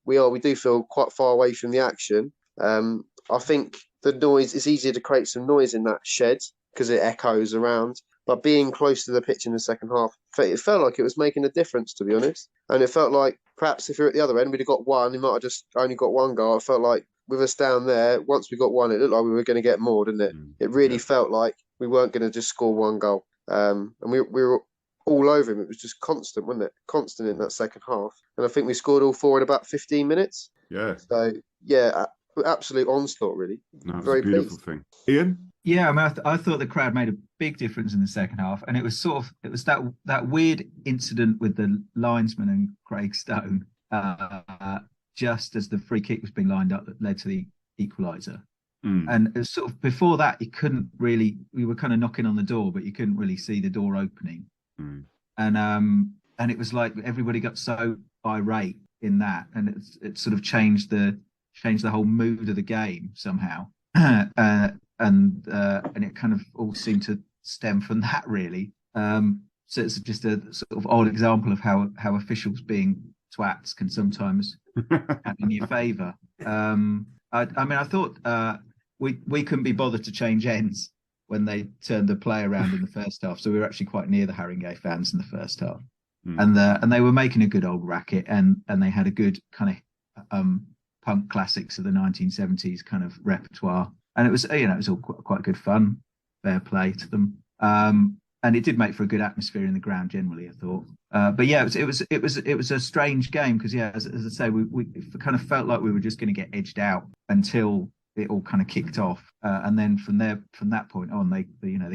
we do feel quite far away from the action. I think the noise, it's easier to create some noise in that shed because it echoes around. But being close to the pitch in the second half, it felt like it was making a difference, to be honest. And it felt like perhaps if you're at the other end, we'd have got one. We might have just only got one goal. It felt like with us down there, once we got one, it looked like we were going to get more, didn't it? It really felt like we weren't going to just score one goal. And we were all over him. It was just constant, wasn't it? Constant in that second half. And I think we scored all four in about 15 minutes. Yeah. So, yeah, absolute onslaught, really. No, it's very a beautiful thing. Ian? Yeah, I mean, I thought the crowd made a big difference in the second half, and it was that weird incident with the linesman and Craig Stone, just as the free kick was being lined up, that led to the equaliser. And it was sort of before that, you couldn't really. We were kind of knocking on the door, but you couldn't really see the door opening. And it was like everybody got so irate in that, and it sort of changed the whole mood of the game somehow. And it kind of all seemed to stem from that, really. So it's just a sort of odd example of how officials being twats can sometimes act in your favour. I mean, I thought we couldn't be bothered to change ends when they turned the play around in the first half, so we were actually quite near the Haringey fans in the first half, and they were making a good old racket, and they had a good kind of punk classics of the 1970s kind of repertoire. And it was, it was all quite good fun, fair play to them, and it did make for a good atmosphere in the ground generally, I thought. But yeah, it was a strange game because as I say, we kind of felt like we were just going to get edged out until it all kind of kicked off, and then from that point on, they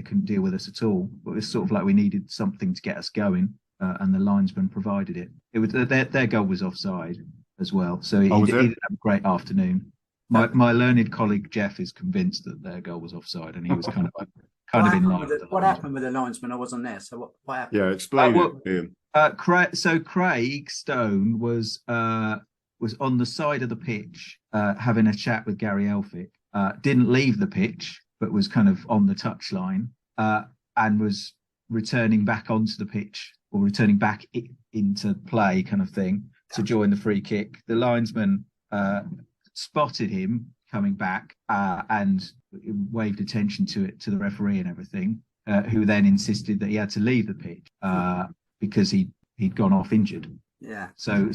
couldn't deal with us at all. But it was sort of like we needed something to get us going, and the linesman provided it. It was their goal was offside as well, so he did have a great afternoon. My learned colleague Jeff is convinced that their goal was offside, and he was kind of in line. What happened with the linesman? I wasn't there, so what happened? Yeah, explain it, Ian. So Craig Stone was on the side of the pitch having a chat with Gary Elphick. Didn't leave the pitch, but was kind of on the touchline and was returning back onto the pitch, or returning back into play, kind of thing, to join the free kick. The linesman spotted him coming back and waved attention to the referee and everything, who then insisted that he had to leave the pitch because he'd gone off injured. Yeah. So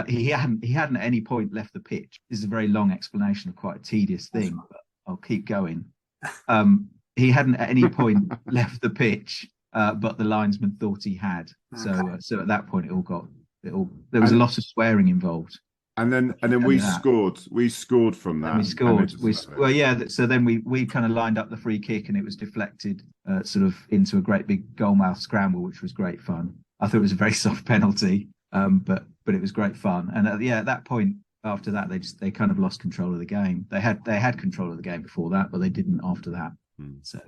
he hadn't at any point left the pitch. This is a very long explanation of quite a tedious thing, but I'll keep going. He hadn't at any point left the pitch, but the linesman thought he had. Okay. So at that point, there was a lot of swearing involved. And then we scored. We scored from that. And we scored. So then we kind of lined up the free kick, and it was deflected sort of into a great big goalmouth scramble, which was great fun. I thought it was a very soft penalty, but it was great fun. And at that point, after that, they kind of lost control of the game. They had control of the game before that, but they didn't after that. So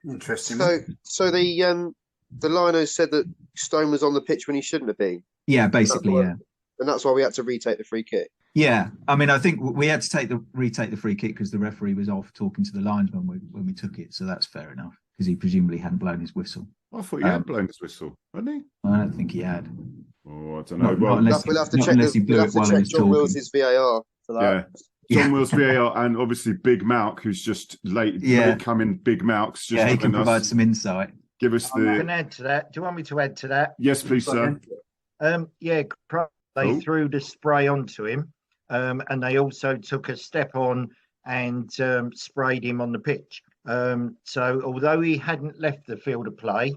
interesting. So the Linos said that Stone was on the pitch when he shouldn't have been. Yeah, basically, yeah. And that's why we had to retake the free kick. Yeah, I mean, I think we had to retake the free kick because the referee was off talking to the linesman when we took it, so that's fair enough, because he presumably hadn't blown his whistle. I thought he had blown his whistle, hadn't he? I don't think he had. Oh, I don't know. We'll have to check John Will's VAR for that. Yeah. John Will's VAR, and obviously Big Malk, who's just late coming. Big Malk's just he can provide some insight. Give us I can add to that. Do you want me to add to that? Yes, please, sir. Yeah, They threw the spray onto him, and they also took a step on and sprayed him on the pitch. So although he hadn't left the field of play,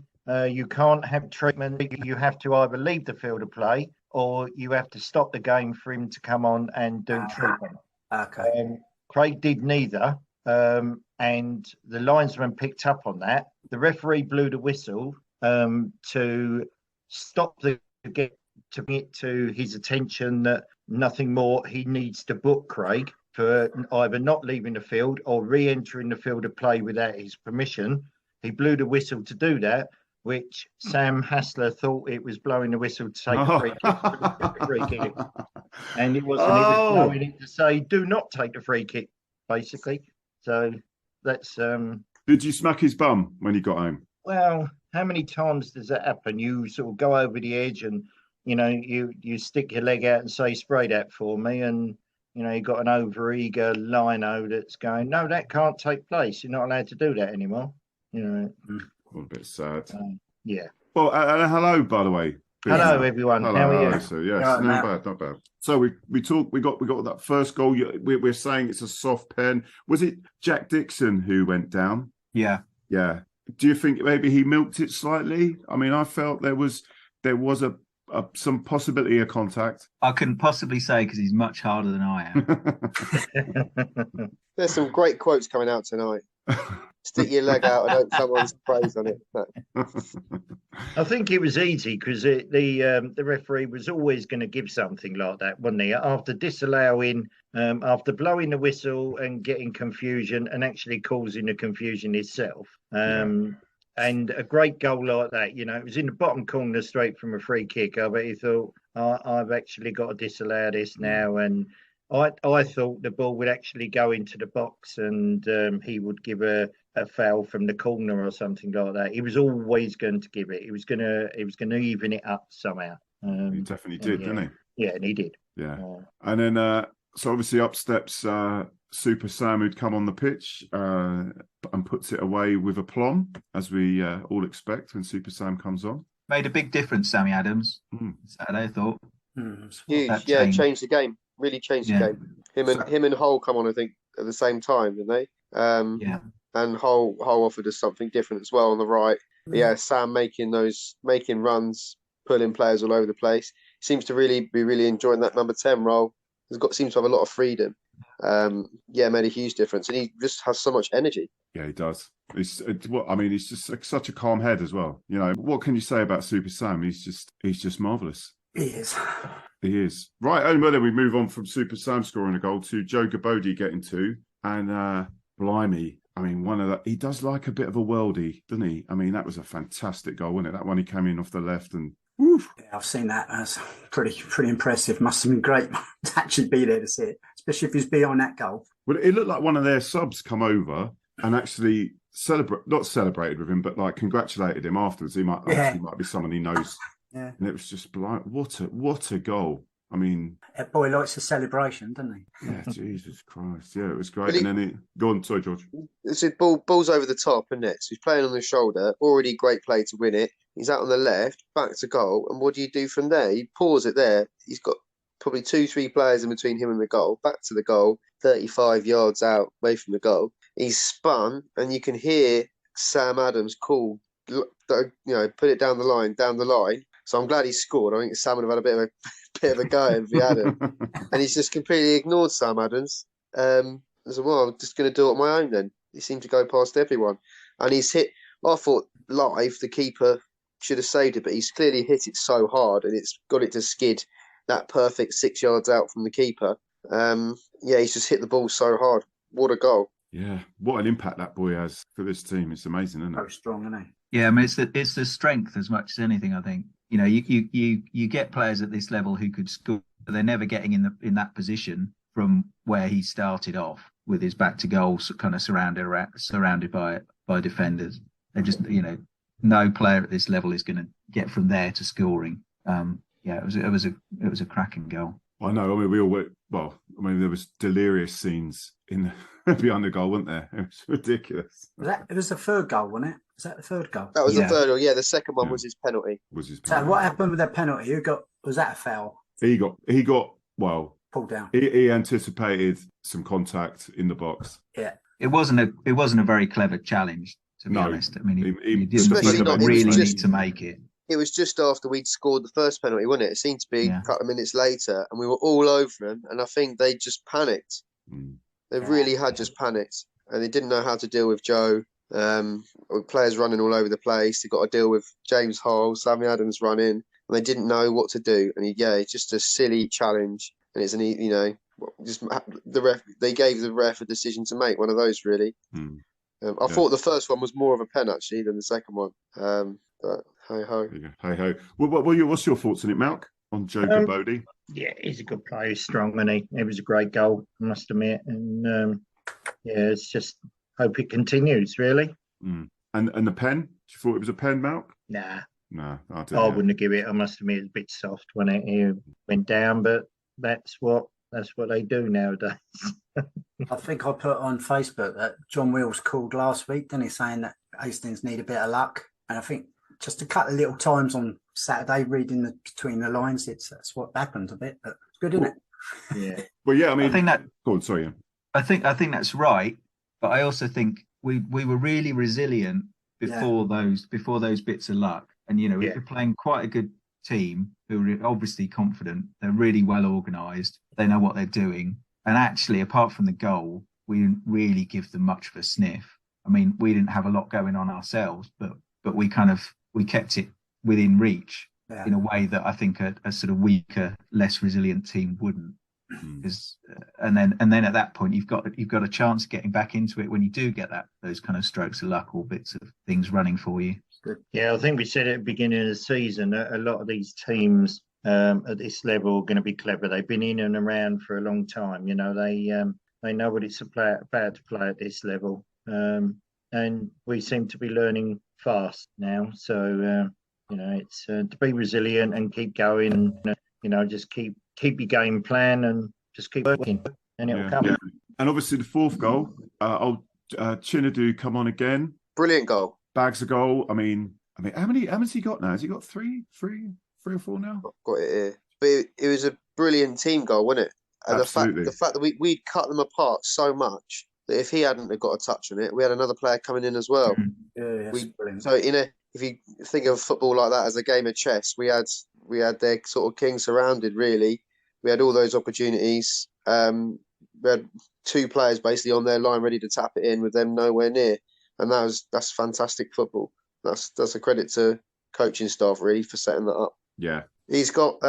you can't have treatment. You have to either leave the field of play or you have to stop the game for him to come on and do treatment. Okay. Craig did neither, and the linesman picked up on that. The referee blew the whistle to stop to bring it to his attention that nothing more. He needs to book Craig for either not leaving the field or re-entering the field of play without his permission. He blew the whistle to do that, which Sam Hassler thought it was blowing the whistle to take a free kick. And it wasn't. He was blowing it to say, do not take the free kick, basically. So that's... Did you smack his bum when he got home? Well, how many times does that happen? You sort of go over the edge and, you stick your leg out and say, spray that for me. And, you got an over-eager lino that's going, no, that can't take place. You're not allowed to do that anymore. A bit sad. Yeah. Well, hello, by the way. Hello, everyone. Hello, How are you? So, yes, not bad. So we got that first goal. We're saying it's a soft pen. Was it Jack Dixon who went down? Yeah. Yeah. Do you think maybe he milked it slightly? I mean, I felt there was some possibility of contact. I couldn't possibly say because he's much harder than I am. There's some great quotes coming out tonight. Stick your leg out and hope someone's praised on it. I think it was easy because the referee was always going to give something like that, wasn't he? After disallowing, after blowing the whistle and getting confusion and actually causing the confusion itself. And a great goal like that, it was in the bottom corner straight from a free kick. I bet he thought, I've actually got to disallow this now. And I thought the ball would actually go into the box and he would give a foul from the corner or something like that. He was always going to give it. He was going to even it up somehow. He definitely did, didn't he? Yeah, and he did. Yeah. And then, so obviously up steps Super Sam, who'd come on the pitch and puts it away with aplomb, as we all expect when Super Sam comes on. Made a big difference, Sammy Adams. Saturday, I thought. Huge, changed the game. Really changed the game. Him and Hull come on, I think, at the same time, didn't they? And Hull offered us something different as well on the right. But yeah, Sam making runs, pulling players all over the place. Seems to be really enjoying that number 10 role. Seems to have a lot of freedom. Made a huge difference, and he just has so much energy. Yeah, he does. He's just such a calm head as well. What can you say about Super Sam? He's just marvellous. He is. He is. Right, and then we move on from Super Sam scoring a goal to Joe Gbode getting two. And blimey, I mean, he does like a bit of a worldie, doesn't he? I mean, that was a fantastic goal, wasn't it? That one he came in off the left and woof. Yeah, I've seen that. That's pretty impressive. Must have been great to actually be there to see it, especially if he's behind that goal. Well, it looked like one of their subs come over and actually not celebrated with him, but like congratulated him afterwards. He might be someone he knows. Yeah. And it was just like, what a goal. I mean, that boy likes a celebration, doesn't he? Yeah, Jesus Christ. Yeah, it was great. And then go on, sorry, George. It's ball's over the top, isn't it? So he's playing on the shoulder, already great play to win it. He's out on the left, back to goal. And what do you do from there? You pause it there. He's got probably 2-3 players in between him and the goal, back to the goal, 35 yards out away from the goal. He's spun, and you can hear Sam Adams call, put it down the line. So I'm glad he scored. I think Sam would have had a bit of a go if he hadn't. And he's just completely ignored Sam Adams. So, well, I'm just going to do it on my own then. He seemed to go past everyone. And he's hit, I thought live, the keeper should have saved it, but he's clearly hit it so hard and it's got it to skid that perfect 6 yards out from the keeper. He's just hit the ball so hard. What a goal. Yeah, what an impact that boy has for this team. It's amazing, isn't it? So strong, isn't he? Yeah, I mean, it's the strength as much as anything, I think. You get players at this level who could score, but they're never getting in that position from where he started off with his back to goal, kind of surrounded by defenders. They just, no player at this level is going to get from there to scoring. It was a cracking goal. I know. I mean, we all went. Well, I mean, there was delirious scenes behind the goal, wasn't there? It was ridiculous. It was the third goal, wasn't it? Was that the third goal? That was the third goal. Yeah, the second one was his penalty. So what happened with that penalty? Was that a foul? He got well pulled down. He anticipated some contact in the box. Yeah, it wasn't a very clever challenge, to be honest. I mean, he didn't really need to make it. It was just after we'd scored the first penalty, wasn't it? It seemed to be a couple of minutes later, and we were all over him. And I think they just panicked. They really had just panicked, and they didn't know how to deal with Joe. With players running all over the place, they got to deal with James Hall, Sammy Adams running, and they didn't know what to do. And it's just a silly challenge, and it's just the ref. They gave the ref a decision to make, one of those really. I thought the first one was more of a pen actually than the second one. But hey ho. Hey ho. What's your thoughts on it, Malk? On Joe GBODE? Yeah, he's a good player. He's strong, and it was a great goal, I must admit. And it's just hope it continues, really. And the pen? You thought it was a pen, Malk? Nah. No, I wouldn't have given it. I must admit, it was a bit soft when it went down, but that's what they do nowadays. I think I put on Facebook that John Wills called last week, didn't he, saying that Hastings need a bit of luck. And I think just a couple of little times on Saturday, reading between the lines, that's what happened a bit. But it's good, isn't it? Yeah. Well, yeah. I mean, I think that. Go on, sorry. I think that's right, but I also think we were really resilient before those bits of luck. And we're playing quite a good team who are obviously confident. They're really well organised. They know what they're doing. And actually, apart from the goal, we didn't really give them much of a sniff. I mean, we didn't have a lot going on ourselves, but we kept it within reach in a way that I think a sort of weaker, less resilient team wouldn't. And then at that point, you've got a chance of getting back into it when you do get those kind of strokes of luck or bits of things running for you. Yeah, I think we said at the beginning of the season that a lot of these teams at this level are going to be clever. They've been in and around for a long time. They know what it's about to play at this level, and we seem to be learning fast now. So it's to be resilient and keep going. And, just keep your game plan and just keep working, and it will come. Yeah. And obviously the fourth goal, Chinadu come on again. Brilliant goal. Bags a goal. I mean, how many has he got now? Has he got three or four now? I've got it here. But it was a brilliant team goal, wasn't it? And Absolutely. the fact that we'd cut them apart so much that if he hadn't have got a touch on it, we had another player coming in as well. Yeah, brilliant. So if you think of football like that as a game of chess, we had their sort of king surrounded. Really, we had all those opportunities. We had two players basically on their line ready to tap it in with them nowhere near, and that's fantastic football. That's a credit to coaching staff really for setting that up. Yeah, he's got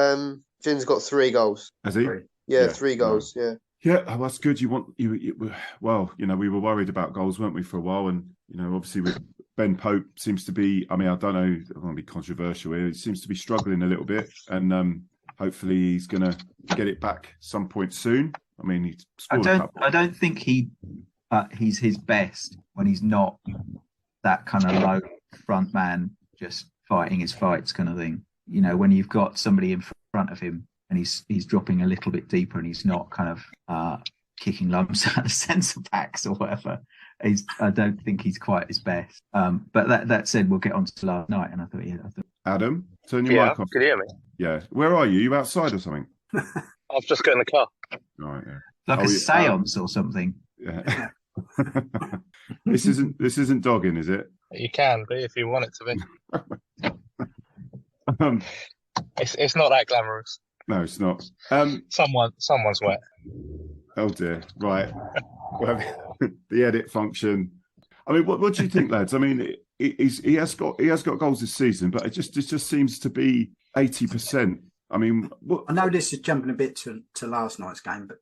Finn's got 3 goals. Has he? Yeah, 3 goals. Yeah. Yeah, that's good. Well, we were worried about goals, weren't we, for a while? And obviously with Ben Pope seems to be. I mean, I don't know. I don't want to be controversial here. He seems to be struggling a little bit, and hopefully he's going to get it back some point soon. I mean, he scored I don't think he's his best when he's not that kind of low front man, just fighting his fights kind of thing. When you've got somebody in front of him and he's dropping a little bit deeper and he's not kind of kicking lumps out of centre backs or whatever. I don't think he's quite his best. But that said, we'll get on to last night. And I thought, Adam, turn your mic off. Can you hear me? Yeah. Where are you? You outside or something? I've just got in the car. Right. Yeah. Like a seance or something. Yeah. This isn't dogging, is it? You can be if you want it to be. It's not that glamorous. No, it's not. Someone's wet. Oh dear. Right. Well, the edit function. I mean, what do you think, lads? I mean, he has got goals this season, but it just seems to be 80%. I mean, I know this is jumping a bit to last night's game, but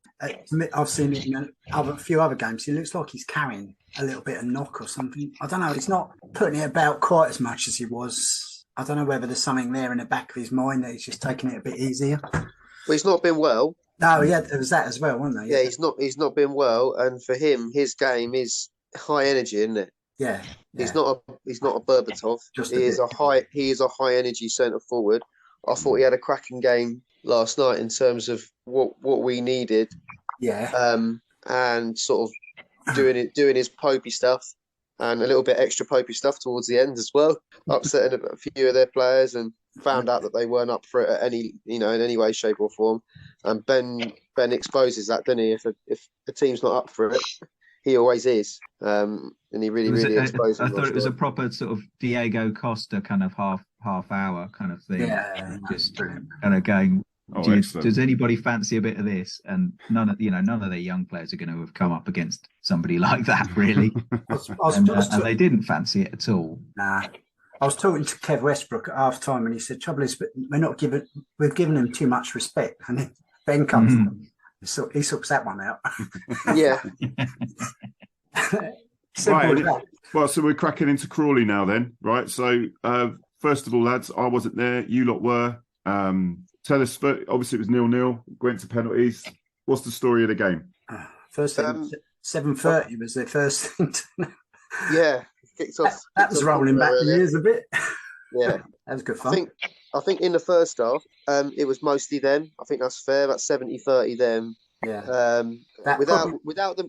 I've seen it in a few other games. He looks like he's carrying a little bit of knock or something. I don't know. He's not putting it about quite as much as he was. I don't know whether there's something there in the back of his mind that he's just taking it a bit easier. Well, he's not been well. No, yeah, there was that as well, wasn't there? Yeah, he's not been well, and for him, his game is high energy, isn't it? Yeah. He's not a Berbatov. He is a high energy centre forward. I thought he had a cracking game last night in terms of what we needed. Yeah. And sort of doing his popey stuff and a little bit extra popey stuff towards the end as well, upsetting a few of their players. And found out that they weren't up for it at any, in any way, shape or form. And Ben exposes that, doesn't he? If the team's not up for it, he always is. And he really exposed I them. thought it was a proper sort of Diego Costa kind of half hour kind of thing. Yeah, just kind of going. Does anybody fancy a bit of this? And none of their young players are going to have come up against somebody like that, really. And they didn't fancy it at all. Nah. I was talking to Kev Westbrook at half time, and he said, "Trouble is, but we've given him too much respect." And then Ben comes, he sorts that one out. Yeah. Right. Well, so we're cracking into Crawley now, then, right? So, first of all, lads, I wasn't there. You lot were. Tell us. Obviously, it was 0-0. Went to penalties. What's the story of the game? First thing, 7:30 was their first thing. Yeah, kicked off. That was rolling back the years a bit. Yeah, that was good fun. I think in the first half, it was mostly them. I think that's fair. About 70-30 them. Yeah.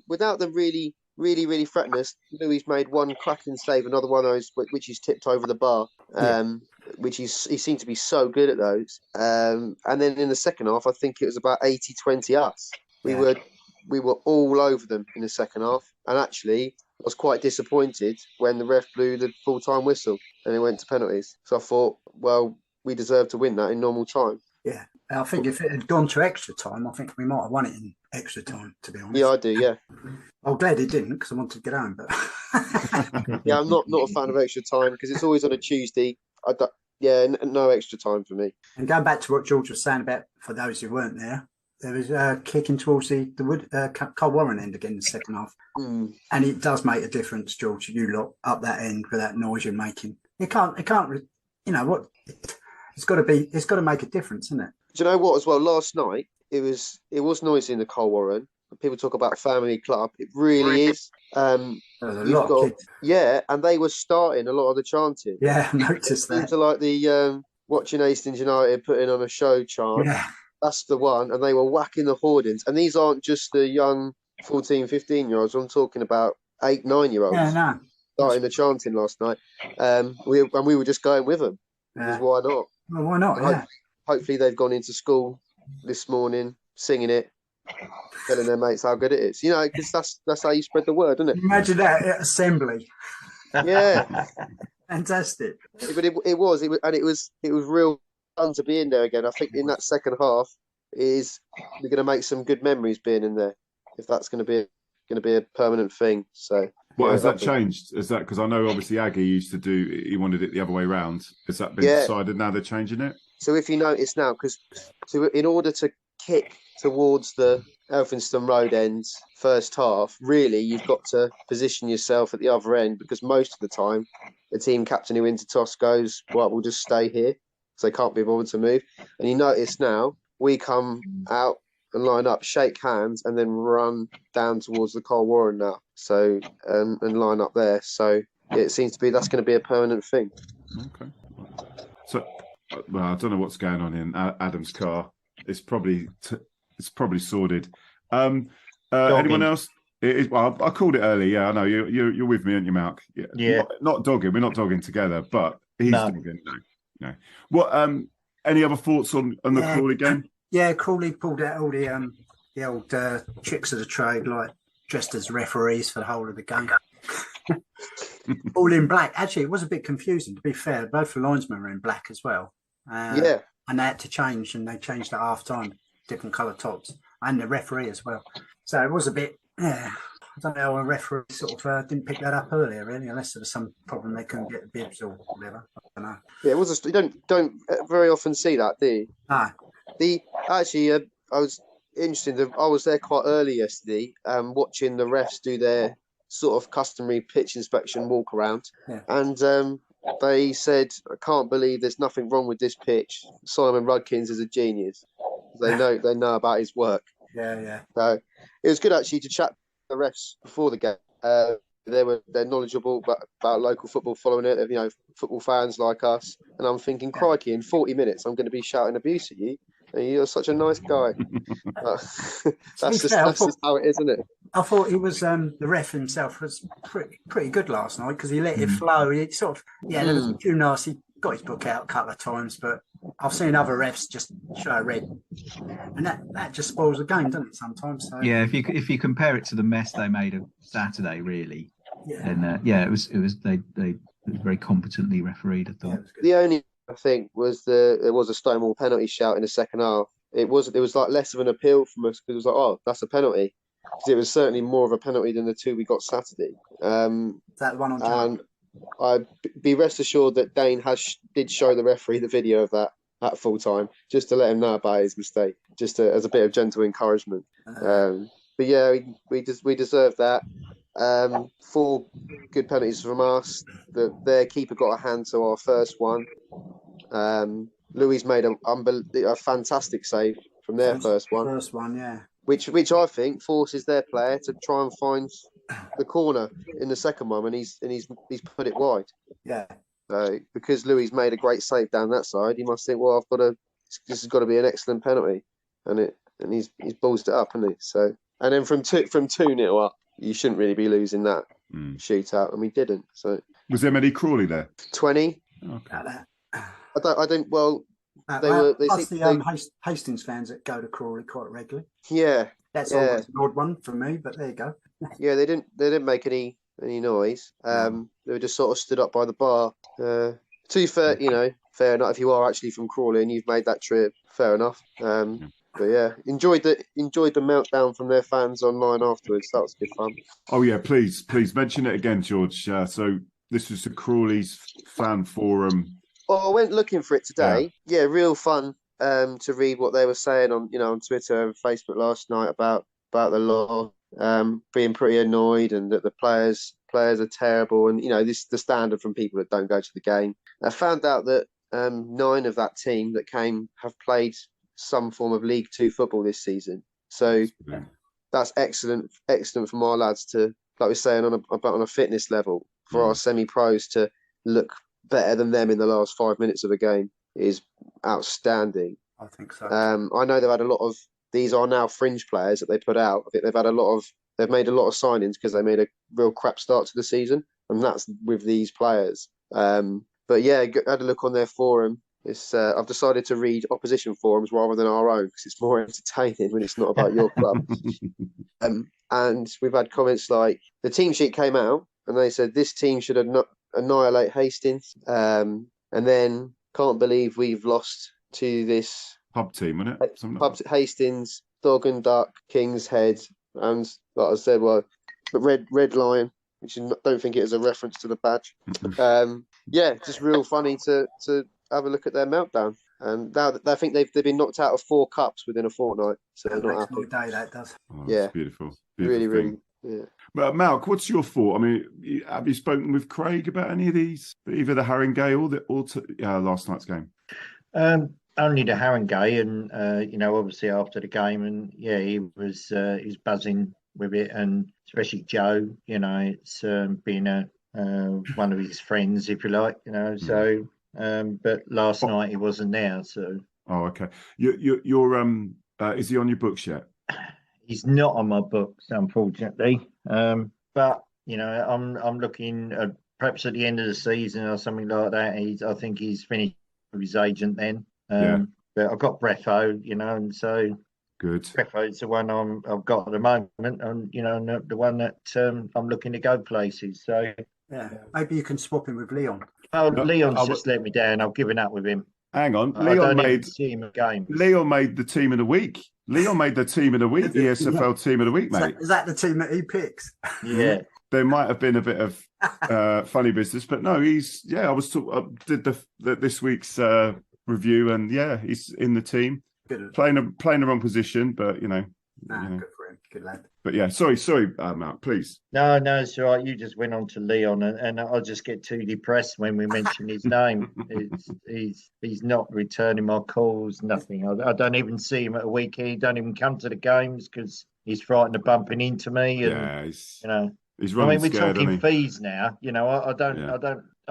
Without them really threatening us. Louis made one cracking save, another one of those which he's tipped over the bar. Which he seemed to be so good at those. And then in the second half, I think it was about 80-20 us. We were all over them in the second half, and actually I was quite disappointed when the ref blew the full-time whistle and it went to penalties. So I thought, well, we deserve to win that in normal time. Yeah, I think if it had gone to extra time, I think we might have won it in extra time, to be honest. Yeah, I do, yeah. I'm glad it didn't, because I wanted to get home. But yeah, I'm not a fan of extra time, because it's always on a Tuesday. No extra time for me. And going back to what George was saying about, for those who weren't there, there was kicking towards the Cole Warren end again in the second half. And it does make a difference, George, you lot up that end with that noise you're making. It can't, you know what, it's got to make a difference, isn't it? Do you know what as well? Last night, it was noisy in the Cole Warren. People talk about family club. It really is. And they were starting a lot of the chanting. Yeah, I noticed that. Into like the watching Hastings United putting on a show chant. Yeah. That's the one. And they were whacking the hoardings. And these aren't just the young 14, 15-year-olds. I'm talking about 8, 9-year-olds. Yeah, no. Starting the chanting last night. We were just going with them. Because why not? Well, why not? Hopefully they've gone into school this morning singing it, telling their mates how good it is. You know, because that's how you spread the word, isn't it? Imagine that at assembly. Yeah. Fantastic. But it was real fun to be in there again. I think in that second half we're going to make some good memories being in there, if that's going to be a permanent thing. So. Well, has that changed? Is that because I know obviously Aggie used to he wanted it the other way round. Has that been decided now? They're changing it. So if you notice now, because in order to kick towards the Elphinstone Road ends first half, really you've got to position yourself at the other end, because most of the time the team captain who into toss goes, well, we'll just stay here, so they can't be bothered to move. And you notice now we come out and line up, shake hands, and then run down towards the Cole Warren now. So and line up there. So it seems to be that's going to be a permanent thing. Okay. So, well, I don't know what's going on in Adam's car. It's probably sorted. Anyone else? Well, I called it early. Yeah, I know you're with me, aren't you, Mark? Yeah. Not dogging. We're not dogging together, but he's dogging. No. What? Any other thoughts on the Crawley game? Yeah, Crawley pulled out all the old tricks of the trade, like dressed as referees for the whole of the game. All in black. Actually, it was a bit confusing, to be fair. Both the linesmen were in black as well. And they had to change, and they changed at half time, different colour tops, and the referee as well. So it was a bit, I don't know, a referee sort of didn't pick that up earlier, really, unless there was some problem they couldn't get the bibs or whatever. I don't know. Yeah, it was. You don't very often see that, do you? No. I was interested. I was there quite early yesterday, watching the refs do their sort of customary pitch inspection walk around, and they said, "I can't believe there's nothing wrong with this pitch. Simon Rudkins is a genius. They know about his work." Yeah. So it was good actually to chat to the refs before the game. They're knowledgeable about local football, following it. You know, football fans like us. And I'm thinking, crikey, in 40 minutes, I'm going to be shouting abuse at you. And you're such a nice guy. That's just how it is, isn't it? I thought he was the ref himself was pretty good last night, because he let it flow. He sort of there was a few nasty got his book out a couple of times, but I've seen other refs just show a red, and that just spoils the game, doesn't it? Sometimes. So. Yeah, if you compare it to the mess they made of Saturday, really, then it was they very competently refereed. I thought the only thing was it was a Stonewall penalty shout in the second half. It was like less of an appeal from us because it was like, oh, that's a penalty. Because it was certainly more of a penalty than the two we got Saturday. That one on time. I'd be rest assured that Dane did show the referee the video of that at full time, just to let him know about his mistake, just as a bit of gentle encouragement. But yeah, we deserved that. 4 good penalties from us. Their keeper got a hand to our first one. Louis made a fantastic save from their first one. First one, yeah. Which I think forces their player to try and find the corner in the second one, and he's put it wide. Yeah. So because Louis made a great save down that side, he must think, well, this has got to be an excellent penalty, and he's ballsed it up, hasn't he? So and then from 2-0 up, you shouldn't really be losing that shootout, and we didn't. So was there many Crawley there? 20. Okay. I don't. Well, Hastings fans that go to Crawley quite regularly. Yeah, that's always an odd one for me, but there you go. Yeah, they didn't make any noise. They were just sort of stood up by the bar. To be fair, fair enough. If you are actually from Crawley and you've made that trip, fair enough. But yeah, enjoyed the meltdown from their fans online afterwards. That was good fun. Oh yeah, please mention it again, George. So this was the Crawley's fan forum. Oh, I went looking for it today. Yeah, real fun to read what they were saying on Twitter and Facebook last night about the law, being pretty annoyed and that the players are terrible, and this is the standard from people that don't go to the game. I found out that 9 of that team that came have played some form of League 2 football this season. So that's excellent from our lads to, like we're saying, on a fitness level, for our semi-pros to look better than them in the last 5 minutes of a game is outstanding. I think so. I know they've had a lot of, these are now fringe players that they put out. I think they've made a lot of signings because they made a real crap start to the season, and that's with these players. But yeah, I had a look on their forum. I've decided to read opposition forums rather than our own because it's more entertaining when it's not about your club. And we've had comments like, the team sheet came out and they said this team should annihilate Hastings, and then can't believe we've lost to this pub team, wasn't it? Pub Hastings, Dog and Duck, King's Head, and like I said, but Red Lion, which I don't think it is a reference to the badge. Yeah, just real funny to have a look at their meltdown. And now I think they've been knocked out of 4 cups within a fortnight, so they're not happy. Day, that does. Oh, yeah, beautiful. Really. Yeah. Well, Malk, what's your thought? I mean, have you spoken with Craig about any of these, either the Haringey or last night's game? Only the Haringey, and obviously after the game, and yeah, he was buzzing with it, and especially Joe. It's being one of his friends, if you like. So. But last night he wasn't there, so. Oh, okay. You're is he on your books yet? He's not on my books, unfortunately. But I'm looking at perhaps at the end of the season or something like that. I think he's finished with his agent then. But I've got Breffo, and so good. Breffo's the one I've got at the moment, and the one that I'm looking to go places. So yeah, maybe you can swap him with Leon. Oh, Leon's just let me down. I've given up with him. Hang on, Leon made the team of the week. Leon made the team of the week, the ESFL team of the week, mate. Is that the team that he picks? Yeah. There might have been a bit of funny business, but no, I was did this week's review, and yeah, he's in the team, playing the wrong position, but good for him, good lad. But yeah, sorry, Matt, please. No, it's all right. You just went on to Leon, and I'll just get too depressed when we mention his name. He's not returning my calls, nothing. I don't even see him at a weekend. He don't even come to the games because he's frightened of bumping into me. And, he's running we're talking fees now. I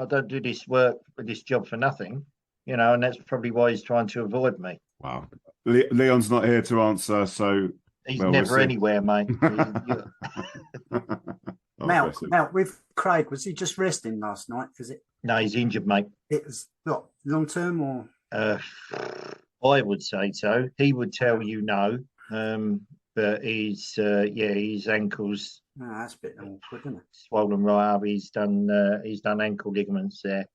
don't do this work for this job for nothing. And that's probably why he's trying to avoid me. Wow, Leon's not here to answer, so. He's never anywhere, mate. Now, with Craig, was he just resting last night? Because No, he's injured, mate. It's not long term or. I would say so. He would tell you no. But his ankles. No, that's a bit awkward, isn't it? Swollen right up. He's done ankle ligaments there.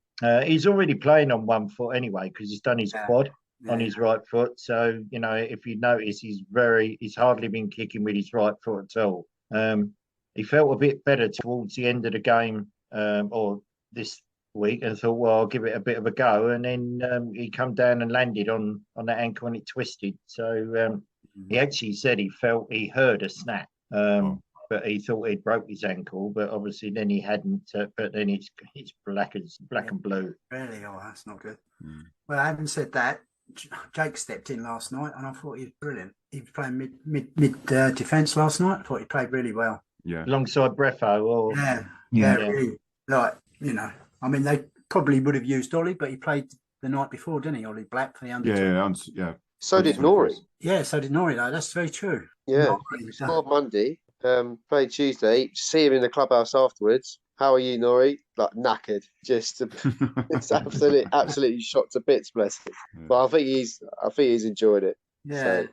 He's already playing on one foot anyway because he's done his quad on his right foot. So if you notice, he's hardly been kicking with his right foot at all. He felt a bit better towards the end of the game or this week and thought, well, I'll give it a bit of a go. And then he come down and landed on that ankle and it twisted. So he actually said he felt he heard a snap. But he thought he'd broke his ankle, but obviously then he hadn't. But then it's black and blue. Really? Oh, that's not good. Well, having said that, Jake stepped in last night, and I thought he was brilliant. He was playing mid defence last night. I thought he played really well. Yeah, alongside Breffo. Or Really, I mean, they probably would have used Ollie, but he played the night before, didn't he? Ollie Black for the under. Yeah. So did Norrie. Yeah, so did Norrie. Though. That's very true. Yeah, he scored Monday. Played Tuesday. See him in the clubhouse afterwards. How are you, Norrie? Like knackered, just it's absolutely shot to bits, bless him. But I think he's enjoyed it. Yeah,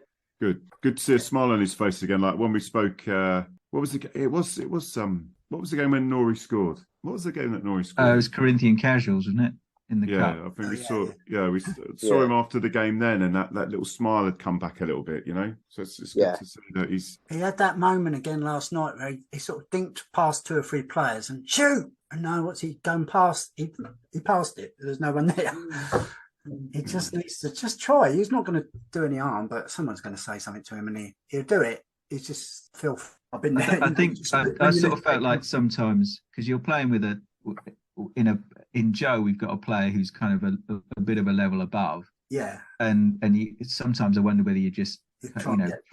so. Good to see a smile on his face again. Like when we spoke, what was the? It was what was the game when Norrie scored? What was the game that Norrie scored? It was Corinthian Casuals, wasn't it? In the cup. I think we saw him after the game then, and that little smile had come back a little bit, So it's good to see that he had that moment again last night where he sort of dinked past 2 or 3 players and shoot. And no, what's he going past? He passed it. There's no one there. He just needs to just try. He's not going to do any harm, but someone's going to say something to him, and he'll do it. He's just filth. I've been there. I think I sort of felt like sometimes because you're playing with in Joe, we've got a player who's kind of a bit of a level above. Yeah. And sometimes I wonder whether you just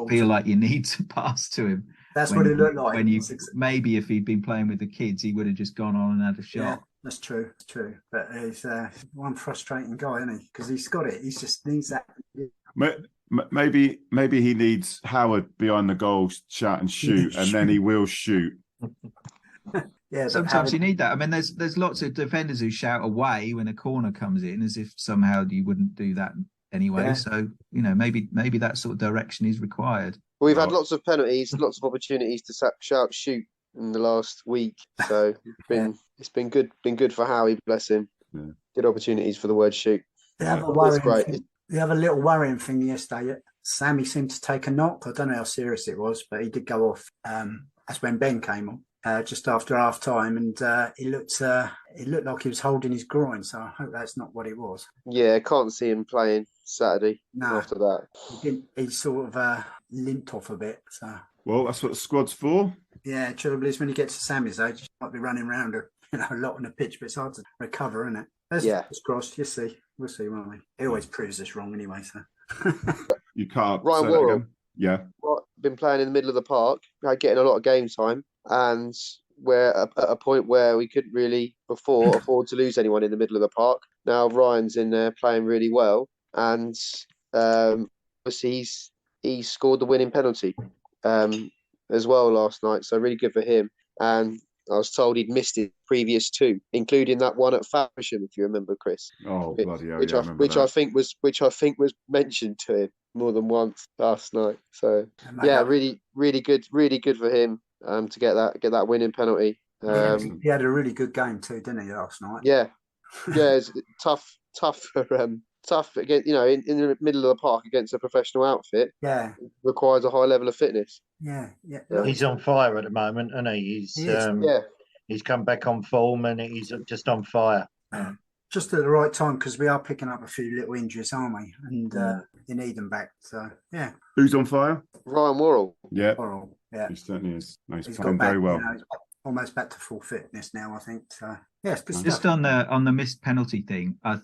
feel like you need to pass to him. That's what it looked like. When maybe if he'd been playing with the kids, he would have just gone on and had a shot. Yeah, that's true. It's true. But he's one frustrating guy, isn't he? Because he's got it. He just needs that. Maybe he needs Howard behind the goal, shout and shoot, and then he will shoot. Yeah, sometimes you need that. I mean, there's lots of defenders who shout away when a corner comes in, as if somehow you wouldn't do that anyway. Yeah. So maybe that sort of direction is required. Well, we've had lots of penalties, lots of opportunities to shout shoot in the last week. So it's been good for Howie, bless him. Yeah. Good opportunities for the word shoot. That's great. The other little worrying thing yesterday, Sammy seemed to take a knock. I don't know how serious it was, but he did go off. That's when Ben came on. Just after half time, and it looked like he was holding his groin. So I hope that's not what it was. Yeah, I can't see him playing Saturday. No, after that, he sort of limped off a bit. So that's what the squad's for. Yeah, trouble is when you get to Sammy's age, you might be running around a lot on the pitch, but it's hard to recover, isn't it? It's crossed. We'll see, won't we? He always proves us wrong anyway. So you can't. Ryan Worrell. Yeah. Been playing in the middle of the park, getting a lot of game time, and we're at a point where we couldn't really before afford to lose anyone in the middle of the park. Now Ryan's in there playing really well, and obviously he scored the winning penalty as well last night, so really good for him. And I was told he'd missed his previous 2, including that one at Faversham, if you remember, Chris. Oh, bloody hell! I think was mentioned to him more than once last night. So really good for him to get that winning penalty. He had a really good game too, didn't he, last night? Yeah, it's tough again. In the middle of the park against a professional outfit. Yeah, requires a high level of fitness. Yeah. He's on fire at the moment, isn't he? He's come back on form and he's just on fire. Just at the right time because we are picking up a few little injuries, aren't we? And you need them back. So yeah. Who's on fire? Ryan Worrell. Yeah. Worrell. Yeah. He certainly is. He's playing very well. He's almost back to full fitness now, I think. So yes. Yeah, just on the missed penalty thing, I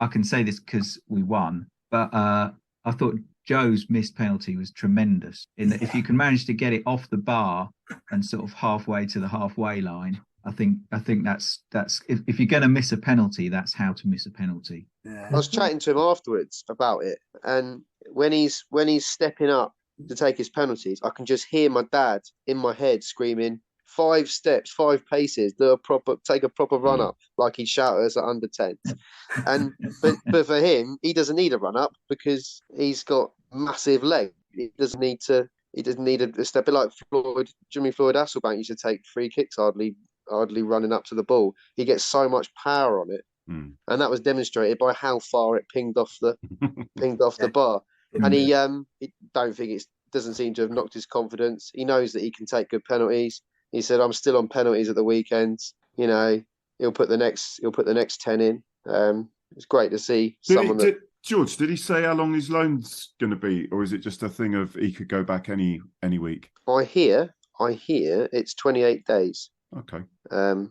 can say this because we won, but I thought Joe's missed penalty was tremendous. In that if you can manage to get it off the bar and sort of halfway to the halfway line, I think that's if you're going to miss a penalty, that's how to miss a penalty. Yeah. I was chatting to him afterwards about it, and when he's stepping up to take his penalties, I can just hear my dad in my head screaming 5 steps, 5 paces, take a proper run up like he'd shout at us at under 10. And but for him, he doesn't need a run up because he's got massive legs. He doesn't need a step. A bit like Jimmy Floyd Hasselbank used to take free kicks hardly running up to the ball. He gets so much power on it, and that was demonstrated by how far it pinged off the bar. And he doesn't seem to have knocked his confidence. He knows that he can take good penalties. He said, "I'm still on penalties at the weekends." You know, he'll put the next 10 in. It's great to see George, did he say how long his loan's going to be, or is it just a thing of he could go back any week? I hear it's 28 days. Okay. And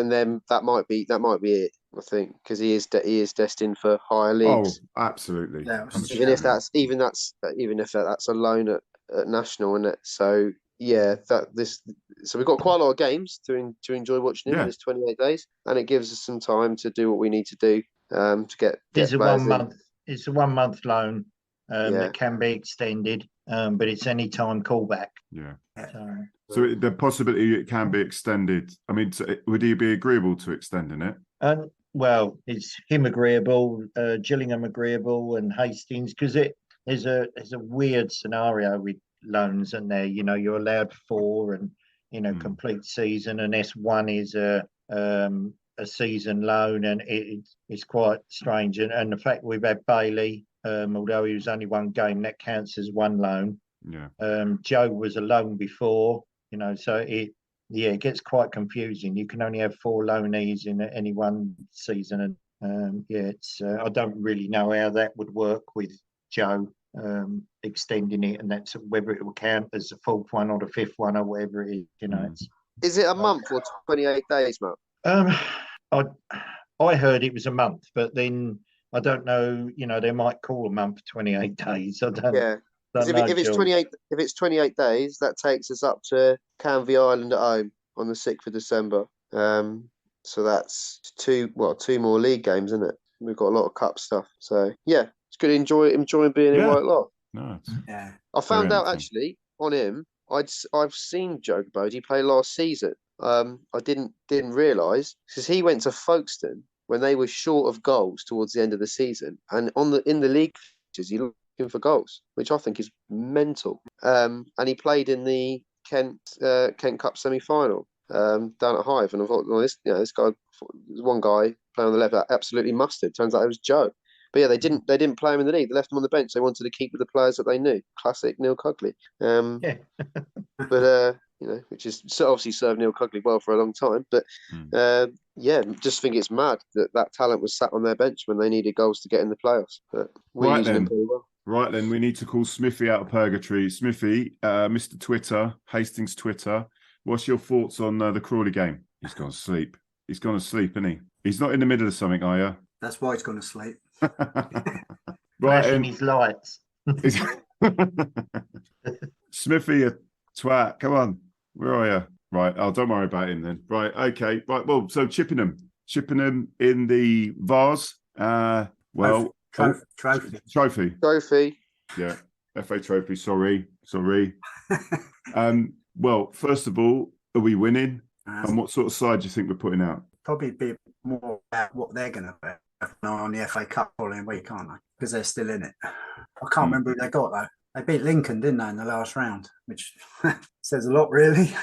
then that might be it. I think because he is destined for higher leagues. Oh, absolutely. Yeah, even if that's a loan at national, isn't it? So yeah, so we've got quite a lot of games to enjoy watching in this 28 days, and it gives us some time to do what we need to do to get. It's a 1 month. It's a 1 month loan that can be extended, but it's any time callback. Yeah. So the possibility it can be extended. I mean, would he be agreeable to extending it? Well, it's him agreeable, Gillingham agreeable, and Hastings, because it is a weird scenario with loans, and there, you know, you're allowed 4, and you know, complete season, and S1 is a season loan, and it's quite strange. And the fact we've had Bailey, although he was only 1 game, that counts as 1 loan. Yeah. Joe was a loan before, you know, so it gets quite confusing. You can only have 4 loanees in any one season, and I don't really know how that would work with Joe extending it, and that's whether it will count as the 4th one or the 5th one or whatever it is. You know, is it a month or 28 days, Matt? I heard it was a month, but then I don't know. You know, they might call a month 28 days. I don't. Yeah. If it's 28 days, that takes us up to Canvey Island at home on the 6th of December. So that's 2 more league games, isn't it? We've got a lot of cup stuff. So yeah, it's good. Enjoying being in White Lock. Nice. Yeah. I found out actually on him. I've seen Joe Gbode play last season. I didn't realise because he went to Folkestone when they were short of goals towards the end of the season, and in the league fixtures he looked for goals, which I think is mental. And he played in the Kent Cup semi-final down at Hive, and I thought, well, this guy, one guy playing on the left, absolutely mustard. Turns out it was Joe. But yeah, they didn't play him in the league. They left him on the bench. They wanted to keep with the players that they knew. Classic Neil Cugley. But you know, which is obviously served Neil Cugley well for a long time. But just think it's mad that talent was sat on their bench when they needed goals to get in the playoffs. But we used them pretty well. Right then, we need to call Smithy out of purgatory. Smithy, Mr. Twitter, Hastings Twitter, what's your thoughts on the Crawley game? He's gone to sleep. He's gone to sleep, isn't he? He's not in the middle of something, are you? That's why he's gone to sleep. Right, and his lights. Smithy, a twat. Come on, where are you? Right, don't worry about him then. Right, okay. Right, well, so Chippenham in the vase. Trophy. Yeah, FA Trophy. Sorry. Well, first of all, are we winning? And what sort of side do you think we're putting out? Probably be more about what they're going to be on the FA Cup following week, aren't they? Because they're still in it. I can't remember who they got though. They beat Lincoln, didn't they, in the last round? Which says a lot, really.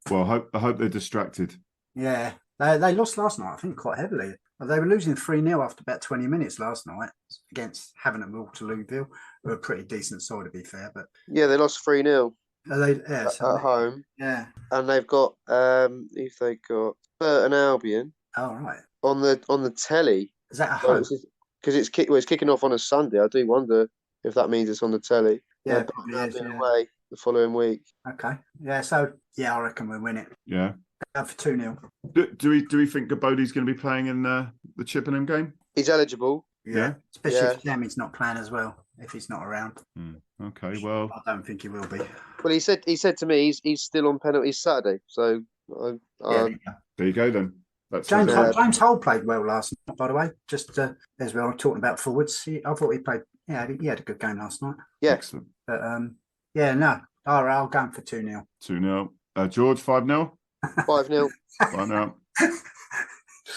Well, I hope they're distracted. Yeah, they lost last night. I think quite heavily. They were losing 3-0 after about 20 minutes last night against Havant and Waterlooville, who are a pretty decent side to be fair. But yeah, they lost 3-0 at home. Yeah, and they've got Burton Albion. Oh right. On the telly. Is that a home? Because it's kicking off on a Sunday. I do wonder if that means it's on the telly. Yeah, probably is. Away the following week. Okay. Yeah. So I reckon we'll win it. Yeah. Go for 2-0. Do we think Gabodi's going to be playing in the Chippenham game? He's eligible. Yeah. Especially if Jamie's not playing as well. If he's not around. Okay. Well, I don't think he will be. Well, he said to me he's still on penalties Saturday. So there you go then. James Hull played well last night, by the way. Just as we were talking about forwards, I thought he played. Yeah, he had a good game last night. Yeah, excellent. But All right, I'll go for 2-0. 2-0. George, 5-0? 5-0. 5-0.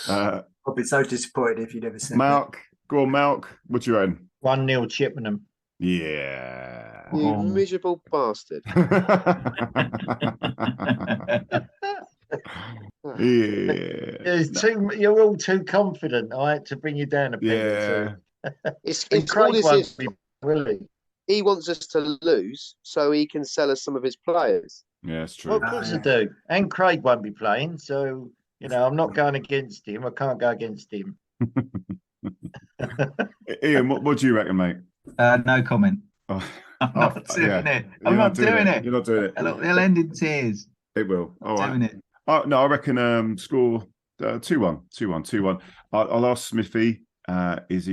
I'd be so disappointed if you'd ever said Malk. Go on, Malk. What do you reckon? 1-0 Chippenham. Yeah. You miserable bastard. You're all too confident. I had to bring you down a bit. Yeah. It's Craig all won't this be, will he? He wants us to lose so he can sell us some of his players. Yeah, it's true. Well, of course I do. And Craig won't be playing, so I'm not going against him. I can't go against him. Ian, what do you reckon, mate? No comment. Oh. I'm not doing it. I'm not doing it. You're not doing it. It'll end in tears. It will. All right. Doing it. No, I reckon score 2-1. I'll ask Smithy. Is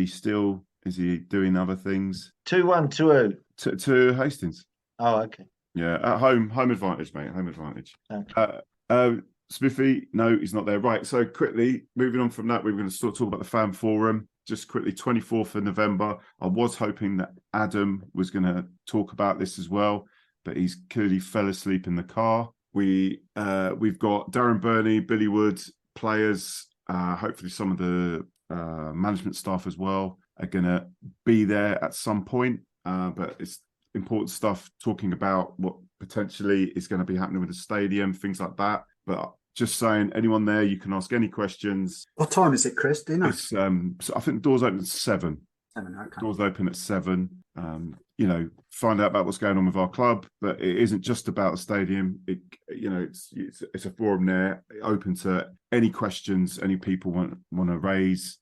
he doing other things? 2-1, 2-0. To Hastings. Oh, okay. Yeah, at home advantage, mate. Home advantage. Okay. Smithy, no, he's not there. Right. So quickly, moving on from that, we're going to talk about the fan forum. Just quickly, 24th of November. I was hoping that Adam was going to talk about this as well, but he's clearly fell asleep in the car. We've got Darren Burney, Billy Wood, players, hopefully some of the management staff as well are going to be there at some point. But it's important stuff talking about what potentially is going to be happening with the stadium, things like that. But just saying, anyone there, you can ask any questions. What time is it, Chris? Do you know? It's, so I think the doors open at 7. 7, okay. Doors open at 7. Find out about what's going on with our club, but it isn't just about the stadium. It's a forum there, open to any questions any people want to raise,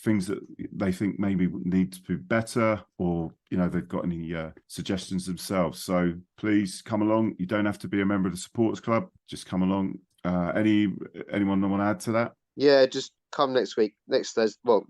things that they think maybe need to be better, or they've got any suggestions themselves. So please come along. You don't have to be a member of the supporters club. Just come along. Anyone want to add to that? Yeah, just come next week. Next Thursday. Well,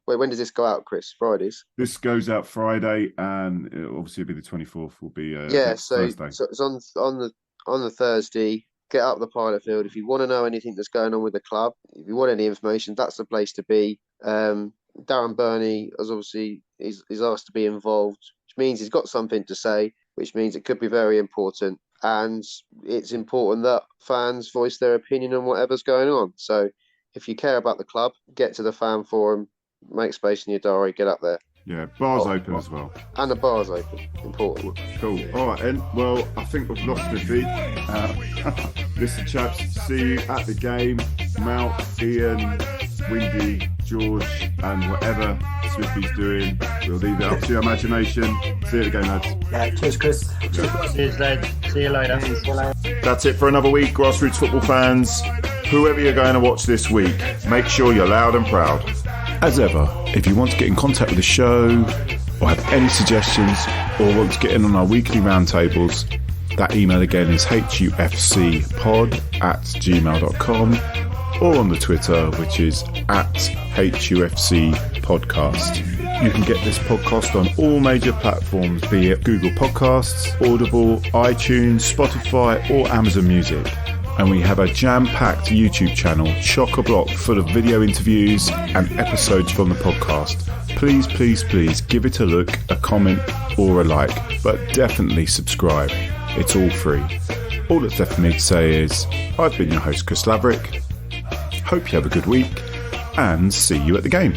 when does this go out, Chris? Fridays. This goes out Friday, and obviously it'll be the 24th. Will be Thursday. So it's on the Thursday. Get up the pilot field. If you want to know anything that's going on with the club, if you want any information, that's the place to be. Darren Burney is obviously he's asked to be involved, which means he's got something to say, which means it could be very important. And it's important that fans voice their opinion on whatever's going on. So if you care about the club, get to the fan forum, make space in your diary, get up there. Yeah, bar's open as well. And the bar's open. Important. Cool. All right, then. Well, I think we've lost Smithy. Listen, chaps, see you at the game. Mal, Ian, Windy, George, and whatever Smithy's doing. We'll leave it up to your imagination. See you at the game, lads. Yeah, cheers, Chris. Cheers, lads. See you later. That's it for another week, grassroots football fans. Whoever you're going to watch this week, make sure you're loud and proud. As ever, if you want to get in contact with the show, or have any suggestions, or want to get in on our weekly roundtables, that email again is hufcpod@gmail.com, or on the Twitter, which is @hufcpodcast. You can get this podcast on all major platforms, be it Google Podcasts, Audible, iTunes, Spotify, or Amazon Music. And we have a jam-packed YouTube channel, chock-a-block, full of video interviews and episodes from the podcast. Please, please, please give it a look, a comment or a like, but definitely subscribe. It's all free. All that's left for me to say is, I've been your host, Chris Laverick. Hope you have a good week, and see you at the game.